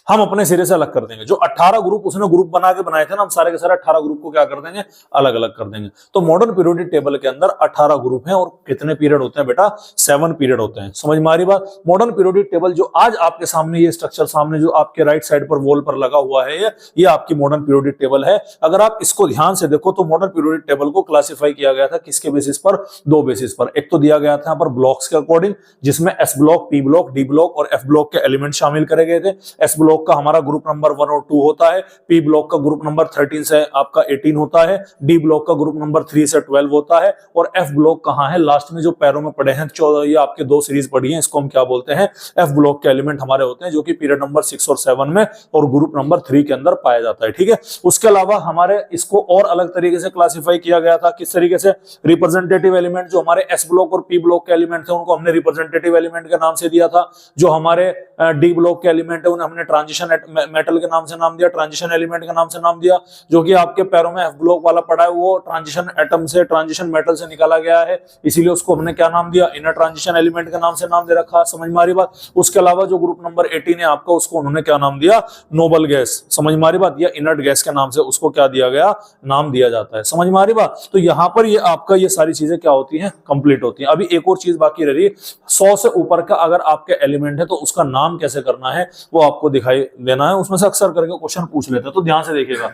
S1: हम अपने सिरे से अलग कर देंगे। जो 18 ग्रुप उसने ग्रुप बना के बनाए थे ना, हम सारे के सारे 18 ग्रुप को क्या कर देंगे? अलग अलग कर देंगे। तो मॉडर्न पीरियोडिक टेबल के अंदर 18 ग्रुप हैं, और कितने पीरियड होते हैं बेटा? 7 पीरियड होते हैं। समझ में आ रही बात? मॉडर्न पीरियोडिक टेबल जो आज आपके सामने, ये स्ट्रक्चर सामने जो आपके राइट साइड पर वॉल पर लगा हुआ है, ये आपकी मॉडर्न पीरियोडिक टेबल है। अगर आप इसको ध्यान से देखो तो मॉडर्न पीरियोडिक टेबल को क्लासिफाई किया गया था किसके बेसिस पर? 2 बेसिस पर। एक तो दिया गया था यहाँ पर ब्लॉक्स के अकॉर्डिंग, जिसमें S block, P block, D block और एफ ब्लॉक के एलिमेंट शामिल करे गए थे। एस ब्लॉक का हमारा ग्रुप नंबर 1 और 2 होता है, पी ब्लॉक का ग्रुप नंबर 13 से आपका 18 होता है, डी ब्लॉक का ग्रुप नंबर 3 से 12 होता है, और एफ ब्लॉक कहां है? लास्ट में जो पैरों में पड़े हैं 14, ये आपके 2 सीरीज पड़ी हैं, इसको हम क्या बोलते हैं? एफ ब्लॉक के एलिमेंट हमारे होते हैं, जो कि पीरियड नंबर 6 और 7 में और ग्रुप नंबर 3 के अंदर पाया जाता है। ठीक है? उसके अलावा हमारे इसको और अलग तरीके से क्लासिफाई किया गया था। किस तरीके से? रिप्रेजेंटेटिव एलिमेंट, जो हमारे एस ब्लॉक और पी ब्लॉक के एलिमेंट थे उनको हमने रिप्रेजेंटेटिव एलिमेंट के नाम से दिया था। जो हमारे डी ब्लॉक के एलिमेंट है उन्हें हमने ट्रांजिशन मेटल के नाम से नाम दिया, ट्रांजिशन एलिमेंट का नाम से नाम दिया। जो कि आपके पैरों में एफ ब्लॉक वाला पड़ा है वो ट्रांजिशन एटम से, ट्रांजिशन मेटल से निकाला गया है, इसीलिए उसको हमने क्या नाम दिया? इनर ट्रांजिशन एलिमेंट के नाम से नाम दे रखा। समझ में आ रही बात? उसके अलावा जो ग्रुप नंबर 18 है आपका, उसको उन्होंने क्या नाम दिया? Noble gas. समझ में आ रही बात? या इनर्ट गैस के नाम से उसको क्या दिया गया? नाम दिया जाता है। समझ में आ रही बात? तो यहां पर ये आपका ये सारी चीजें क्या होती हैं? कंप्लीट होती हैं। अभी एक और चीज बाकी रह रही है, 100 से ऊपर का अगर आपके एलिमेंट है तो उसका नाम कैसे करना है वो आपको दिखाई देना है। उसमें से अक्सर करके क्वेश्चन पूछ लेते हैं, तो ध्यान से देखिएगा।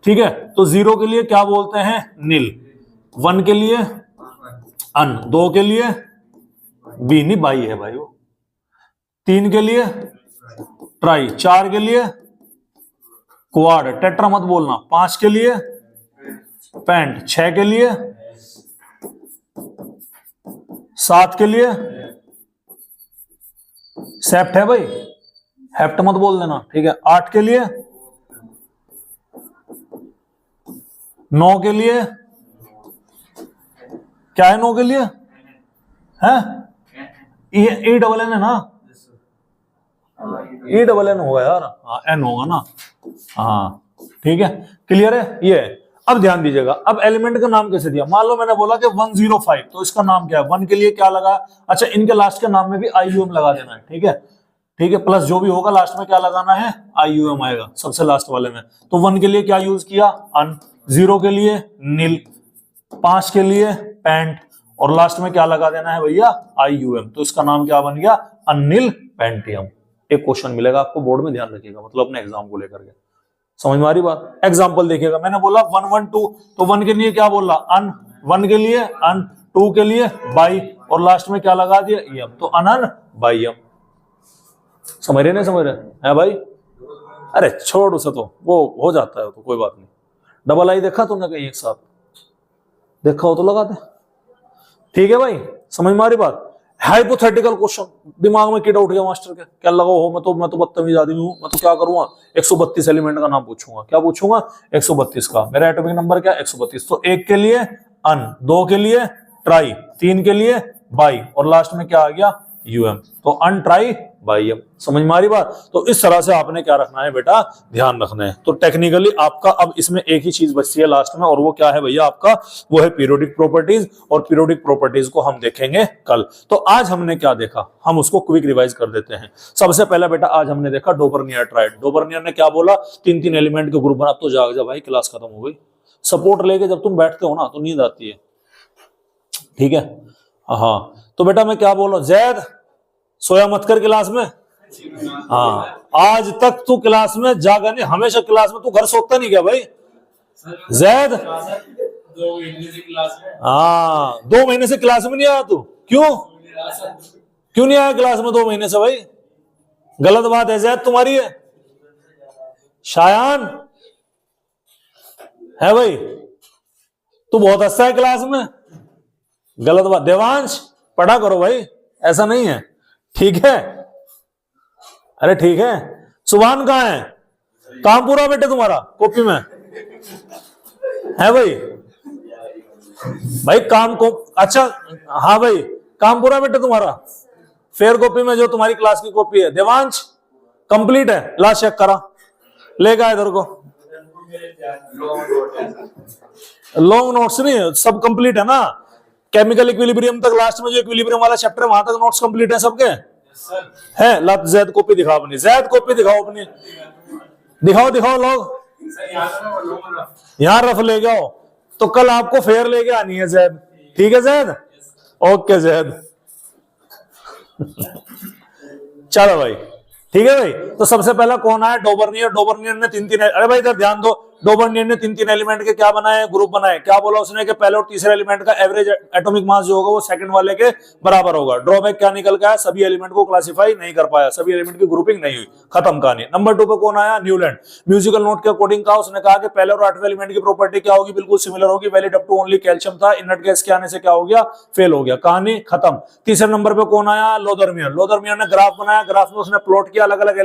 S1: ठीक है? तो 0 के लिए क्या बोलते हैं? नील। 1 के लिए अन, 2 के लिए बी, नहीं बाई है भाई वो, 3 के लिए ट्राई, 4 के लिए क्वाड, टेट्रा मत बोलना, 5 के लिए पैंट, 6 के लिए, 7 के लिए सेप्ट है भाई, हेप्ट मत बोल देना। ठीक है? 8 के लिए, 9 के लिए क्या है? 9 के लिए है E डबल एन है ना, ई डबल एन होगा यार, हाँ एन होगा ना, हाँ ठीक है, क्लियर है ये। अब ध्यान दीजिएगा, अब एलिमेंट का नाम कैसे दिया, मान लो मैंने बोला कि 105, तो इसका नाम क्या है, 1 के लिए क्या लगा, अच्छा इनके लास्ट के नाम में भी IUM लगा देना है, ठीक है, ठीक है, प्लस जो भी होगा लास्ट में क्या लगाना है, IUM आएगा सबसे लास्ट वाले में। तो 1 के लिए क्या यूज किया, अन, 0 के लिए नील, 5 के लिए पैंट, और लास्ट में क्या लगा देना है भैया, IUM। तो इसका नाम क्या बन गया, अनिल पैंटियम। एक क्वेश्चन मिलेगा आपको बोर्ड में, ध्यान रखिएगा, मतलब अपने एग्जाम को लेकर के, समझ में आ रही बात। एग्जाम्पल देखिएगा, मैंने बोला 112, तो 1 के लिए क्या बोला, अन, 1 के लिए अन, 2 के लिए बाई, और लास्ट में क्या लगा दिया, यम, तो अनन बाई यम। समझ रहे नहीं समझ रहे है भाई, अरे छोड़ उसे, तो वो हो जाता है, तो कोई बात नहीं। डबल आई देखा तुमने कहीं एक साथ, देखा हो तो लगा दे, ठीक है भाई, समझ में आ रही बात। हाइपोथेटिकल क्वेश्चन, दिमाग में किड उठ गया मास्टर के, क्या लगा हो, मैं तो बदतमीज आदमी हूं, मैं तो क्या करूंगा, 132 एलिमेंट का नाम पूछूंगा, क्या पूछूंगा, 132 का, मेरा एटॉमिक नंबर क्या, 132। तो 1 के लिए अन, 2 के लिए ट्राई, 3 के लिए बाई, और लास्ट में क्या आ गया, UM, तो अन ट्राई बाई एम। समझ में आ रही बात। तो इस तरह से आपने क्या रखना है बेटा, ध्यान रखना है। तो टेक्निकली आपका अब इसमें एक ही चीज बचती है लास्ट में, और वो क्या है भैया आपका, वो है पीरियोडिक प्रॉपर्टीज, और पीरियोडिक प्रॉपर्टीज को हम देखेंगे कल। तो आज हमने क्या देखा, हम उसको क्विक रिवाइज कर देते हैं। सबसे पहला बेटा आज हमने देखा डोबर्नियर ट्राइड। डोबर्नियर ने क्या बोला, 3-3 एलिमेंट के ग्रुप बना। तो जाग जा भाई, क्लास खत्म हो गई। सपोर्ट लेके जब तुम बैठते हो ना तो नींद आती है, ठीक है। हाँ तो बेटा मैं क्या बोल रहा हूं, जैद सोया मत कर क्लास में। हाँ आज तक तू क्लास में जागा नहीं, हमेशा क्लास में तू घर सोता नहीं क्या भाई जैद?
S2: 2 महीने से क्लास में।
S1: हाँ 2 महीने से क्लास में नहीं आया तू, क्यों नहीं आया क्लास में 2 महीने से भाई? गलत बात है जैद तुम्हारी है। शायान है भाई, तू बहुत अच्छा है क्लास में, गलत बात। देवांश पढ़ा करो भाई, ऐसा नहीं है, ठीक है। अरे ठीक है। सुभान कहाँ है, काम पूरा बेटे तुम्हारा कॉपी में है भाई? भाई काम को अच्छा, हाँ भाई काम पूरा बेटे तुम्हारा, फेयर कॉपी में जो तुम्हारी क्लास की कॉपी है। देवांश कंप्लीट है, लास्ट चेक करा, लेगा इधर को। लॉन्ग नोट्स नहीं, सब कंप्लीट है ना। केमिकल इक्विलिब्रियम तक लास्ट में जो इक्विलिब्रियम वाला चैप्टर है वहां तक नोट्स कंप्लीट है सबके है। ला जैद कॉपी दिखाओ अपनी, जैद कॉपी दिखाओ अपनी, दिखाओ लोग, यहां रफ ले जाओ। तो कल आपको फेयर लेके आनी है जैद, ठीक है जैद? ओके जैद चलो भाई, ठीक है भाई। तो सबसे पहला कौन आया, डोबर्नियर। डोबर्नियर ने 3-3, अरे भाई इधर ध्यान दो, डोबर्नियर ने 3-3 एलिमेंट के क्या बनाए, ग्रुप बनाए। क्या बोला उसने कि पहले और तीसरे एलिमेंट का एवरेज एटॉमिक मास जो होगा वो सेकंड वाले के बराबर होगा। ड्रॉबैक क्या निकल गया, सभी एलिमेंट को क्लासिफाई नहीं कर पाया, सभी एलिमेंट की ग्रुपिंग नहीं हुई, खत्म कहानी। नंबर 2 पे कौन आया, न्यूलैंड। म्यूजिकल नोट के अकॉर्डिंग कहा, उसने कहा कि पहले और 8वें एलिमेंट की प्रॉपर्टी क्या होगी, बिल्कुल सिमिलर होगी, valid up to only calcium था, इनर्ट गैस के आने से क्या हो गया, फेल हो गया, कहानी खत्म। तीसरे नंबर पे कौन आया, लोदरमियर। लोदरमियर ने ग्राफ बनाया, ग्राफ में उसने प्लॉट किया, अलग अलग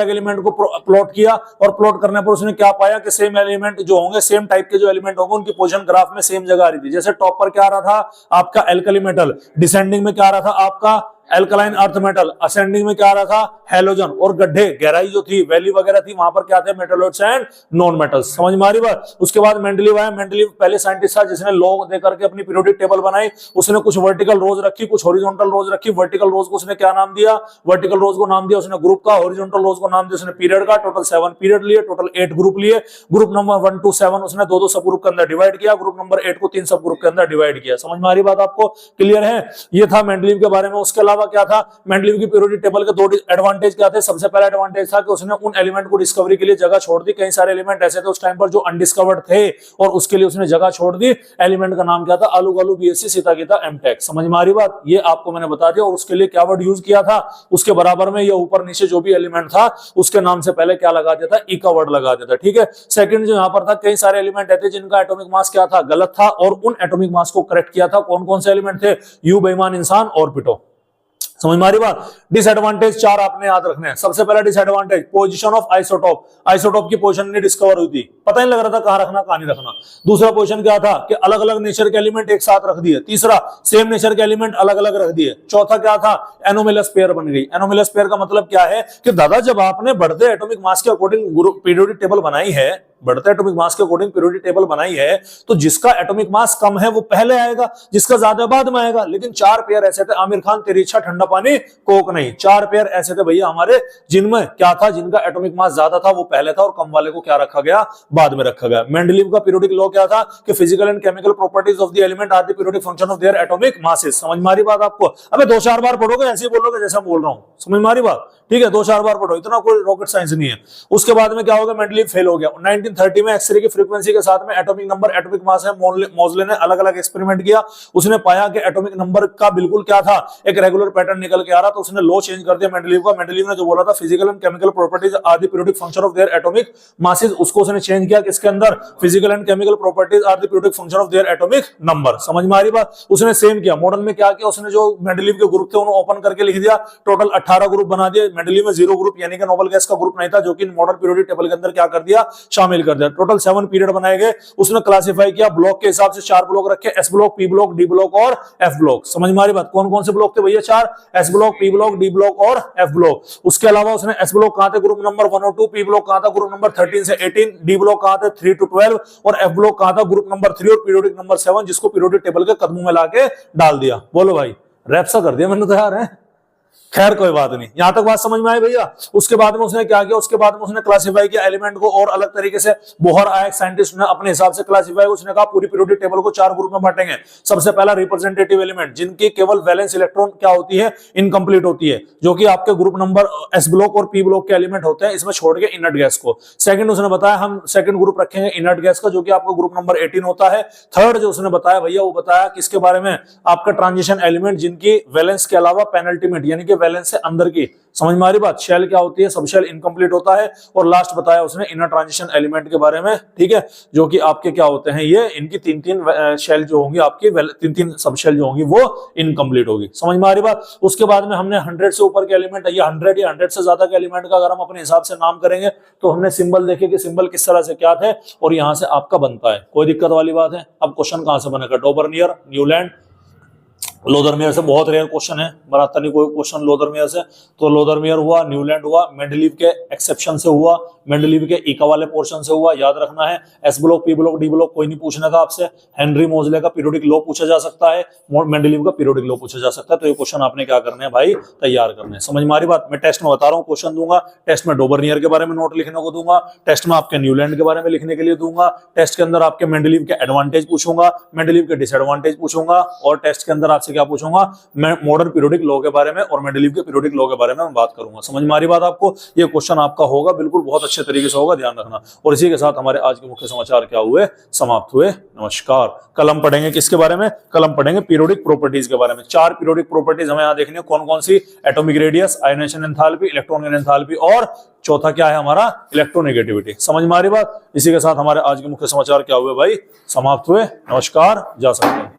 S1: एलिमेंट को प्लॉट किया, और प्लॉट करने पर उसने क्या पाया कि सेम एलिमेंट जो होंगे, सेम टाइप के जो एलिमेंट होंगे उनकी पोजीशन ग्राफ में सेम जगह आ रही थी। जैसे टॉप पर क्या आ रहा था आपका एल्कली मेटल, डिसेंडिंग में क्या आ रहा था आपका एल्कलाइन अर्थ मेटल, असेंडिंग में क्या आ रहा था हैलोजन, और गड्ढे गहराई जो थी वैली वगैरह थी वहां पर क्या थे, मेटलोइड्स एंड नॉन मेटल्स। समझ में आ रही बात। उसके बाद मेंडलीव आया। मेंडलीव पहले साइंटिस्ट था जिसने लॉ देकर के अपनी पीरियोडिक टेबल बनाई। उसने कुछ वर्टिकल रोज रखी, कुछ हॉरिजॉन्टल रोज रखी। वर्टिकल रोज को उसने क्या नाम दिया, वर्टिकल रोज को नाम दिया उसने ग्रुप का, हॉरिजॉन्टल रोज को नाम दिया उसने पीरियड का। टोटल 7 पीरियड लिए, टोटल 8 ग्रुप लिए। ग्रुप नंबर 1 to 7 उसने 2-2 सब ग्रुप के अंदर डिवाइड किया। ग्रुप नंबर 8 को 3 सब ग्रुप के अंदर डिवाइड किया। समझ में आ रही बात आपको, क्लियर है? ये था मेंडलीव के बारे में। उसके अलावा क्या था, मेंडलीव की पीरियोडिक टेबल के 2 एडवांटेज क्या थे। सबसे पहला एडवांटेज था कि उसने उन एलिमेंट को डिस्कवरी के लिए जगह छोड़ दी। कई सारे एलिमेंट ऐसे थे उस टाइम पर जो अनडिस्कवर्ड थे और उसके लिए उसने जगह छोड़ दी। एलिमेंट का नाम क्या था, आलू बीएससी सीतागीता एमटेक। समझ में आ रही बात, ये आपको मैंने बता दिया। और उसके लिए क्या वर्ड यूज किया था, उसके बराबर में या ऊपर नीचे जो भी एलिमेंट था उसके नाम से पहले क्या लगा देता, ई का वर्ड लगा देता, ठीक है। सेकंड जो यहां पर था, कई सारे एलिमेंट ऐसे जिनका एटॉमिक मास क्या था, गलत था, और उन एटॉमिक मास को करेक्ट किया था। कौन कौन से एलिमेंट थे, यू बेईमान इंसान और पिटो। समझ में आ रही बात। डिसएडवांटेज 4 आपने याद रखने हैं। सबसे पहला disadvantage, position of isotope. Isotope की पोजीशन नहीं डिस्कवर हुई थी, पता नहीं लग रहा था कहां रखना कहां नहीं रखना। दूसरा पोजीशन क्या था कि अलग अलग नेचर के एलिमेंट एक साथ रख दिए। तीसरा, सेम नेचर के एलिमेंट अलग अलग रख दिए। चौथा क्या था, एनोमलस पेयर बन गई। एनोमलस पेयर का मतलब क्या है कि दादा जब आपने बढ़ते एटॉमिक मास के अकॉर्डिंग पीरियोडिक टेबल बनाई है, बढ़ते एटॉमिक मास के अकॉर्डिंग पीरियोडिक टेबल बनाई है, तो जिसका एटॉमिक मास कम है वो पहले आएगा, जिसका ज्यादा बाद में आएगा। लेकिन 4 पेयर ऐसे थे, आमिर खान तेरी इच्छा ठंडा पानी कोक नहीं, 4 पेयर ऐसे थे भैया हमारे जिनमें क्या था, जिनका एटॉमिक मास ज्यादा था वो पहले था और कम वाले को क्या रखा गया, बाद में रखा गया। मेंडलीव का पीरियोडिक लॉ क्या था कि physical and chemical properties of the element are the periodic function of their atomic masses. समझ में आ रही बात आपको? अबे 2-4 बार पढ़ोगे, ऐसे ही बोलोगे जैसा बोल रहा हूं, समझ में आ रही बात? ठीक है, 2-4 बार पढ़ो, इतना कोई रॉकेट साइंस नहीं है। उसके बाद में क्या होगा, मेंडलीव फेल हो गया। 1930 में एक्सरे की फ्रीक्वेंसी के साथ में एटॉमिक नंबर, एटॉमिक मास है, मोजले ने अलग अलग एक्सपेरिमेंट किया। उसने पाया कि एटॉमिक नंबर का बिल्कुल क्या था, एक रेगुलर पैटर्न निकल के आ रहा, तो उसने लॉ चेंज कर दिया मेंडलीव का। मेंडलीव ने जो बोला था physical and chemical properties are the periodic function of their atomic masses, उसको उसने चेंज किया किसके अंदर, physical and chemical properties are the periodic function of their atomic number. समझ में आ रही बात? उसने सेम किया। मॉडर्न में क्या किया उसने, जो मेंडलीव के ग्रुप थे उन्होंने ओपन करके लिख दिया, टोटल 18 ग्रुप बना दिए। मेंडलीव में 0 ग्रुप यानी कि नोबल गैस का ग्रुप नहीं था, जो कि मॉडर्न पीरियोडिक टेबल के अंदर क्या कर दिया, शामिल कर दिया। टोटल 7 पीरियड बनाए गए। उसने क्लासिफाई किया ब्लॉक के हिसाब से, 4 ब्लॉक रखे, S block, P block, D block और एफ ब्लॉक। समझ में आ रही बात? कौन कौन से ब्लॉक थे भैया? 4, S block, P block, D block और एफ ब्लॉक। उसके अलावा उसने एस ब्लॉक कहां थे, ग्रुप नंबर 1 और 2, पी ब्लॉक कहां था, ग्रुप नंबर 13 से 18, डी ब्लॉक कहां थे 3 to 12 और एफ ब्लॉक कहां था, ग्रुप नंबर 3 और पीरियोडिक नंबर 7, जिसको पीरियोडिक टेबल के कदमों में लाके डाल दिया। बोलो भाई, रैप सा कर दिया मैंने तो यार, है खैर कोई बात नहीं, यहां तक बात समझ में आई भैया। उसके बाद में उसने क्या किया, उसके बाद में उसने क्लासिफाई किया एलिमेंट को और अलग तरीके से। बोहर आया एक साइंटिस्ट ने अपने हिसाब से क्लासिफाई, उसने कहा पूरी पीरियोडिक टेबल को 4 ग्रुप में बांटेंगे। सबसे पहला रिप्रेजेंटेटिव एलिमेंट, जिनकी केवल वैलेंस इलेक्ट्रॉन क्या होती है, इनकम्प्लीट होती है, जो कि आपके ग्रुप नंबर एस ब्लॉक और पी ब्लॉक के एलिमेंट होते हैं, इसमें छोड़ के इनर्ट गैस को। सेकंड उसने बताया हम सेकंड ग्रुप रखेंगे इनर्ट गैस का, जो कि आपका ग्रुप नंबर 18 होता है। थर्ड जो उसने बताया भैया, वो बताया किसके बारे में, आपका ट्रांजिशन एलिमेंट, जिनकी वैलेंस के अलावा पेनल्टीमेट यानी कि वैलेंस से अंदर की, समझ में आ रही बात, शेल क्या होती है, सब शेल इनकम्प्लीट होता है। और लास्ट बताया उसने इनर ट्रांजिशन एलिमेंट के बारे में, ठीक है, जो कि आपके क्या होते हैं, ये इनकी 3-3 शेल जो होंगी, आपकी 3-3 सब शेल जो होंगी वो इनकम्प्लीट होगी। समझ में आ रही बात? उसके बाद में हमने 100 से ऊपर के एलिमेंट या 100 या 100 से ज्यादा के एलिमेंट का अगर हम अपने हिसाब से नाम करेंगे, तो हमने सिंबल देखे कि सिंबल किस तरह से क्या थे और यहां से आपका बनता है। कोई दिक्कत वाली बात है? अब क्वेश्चन कहां से बनेगा, डोबर्नियर, न्यूलैंड, लोदरमेयर से बहुत रेयर क्वेश्चन है, बनाता नहीं कोई क्वेश्चन लोदरमेयर से। तो लोदरमेयर हुआ, न्यूलैंड हुआ, मेंडलीव के एक्सेप्शन से हुआ, मेंडलीव के इका वाले पोर्शन से हुआ, याद रखना है। S block, P block, D block कोई नहीं पूछने का आपसे। हेनरी मोजले का पीरियोडिक लॉ पूछा जा सकता है, मेंडलीव का पीरियोडिक लॉ पूछा जा सकता है। तो ये क्वेश्चन आपने क्या करने हैं भाई, तैयार करने हैं। समझ में आ रही बात? मैं टेस्ट में बता रहा हूँ, क्वेश्चन दूंगा, टेस्ट में डोबर्नियर के बारे में नोट लिखने को दूंगा, टेस्ट में आपके न्यूलैंड के बारे में लिखने के लिए दूंगा, टेस्ट के अंदर आपके मेंडलीव के एडवांटेज पूछूंगा, मेंडलीव के डिसएडवांटेज पूछूंगा, और टेस्ट के अंदर आपसे क्या पूछूंगा, मैं मॉडर्न पीरियोडिक लॉ के बारे में और मेंडलीव के पीरियोडिक लॉ के बारे में मैं बात करूंगा। समझ में आ रही बात आपको? ये क्वेश्चन आपका होगा, बिल्कुल बहुत अच्छे तरीके से होगा, ध्यान रखना। और इसी के साथ हमारे आज के मुख्य समाचार क्या हुए, समाप्त हुए। नमस्कार। कल हम पढ़ेंगे किसके बारे में, कल हम पढ़ेंगे पीरियोडिक प्रॉपर्टीज के बारे में। 4 पीरियोडिक प्रॉपर्टीज हमें यहाँ देखनी है, कौन कौन सी, atomic radius, ionisation enthalpy, electron enthalpy, और चौथा क्या है हमारा, इलेक्ट्रोनेगेटिविटी। समझ में आ रही बात? इसी के साथ हमारे आज के मुख्य समाचार क्या हुए भाई, समाप्त हुए। नमस्कार, जा सकते हैं।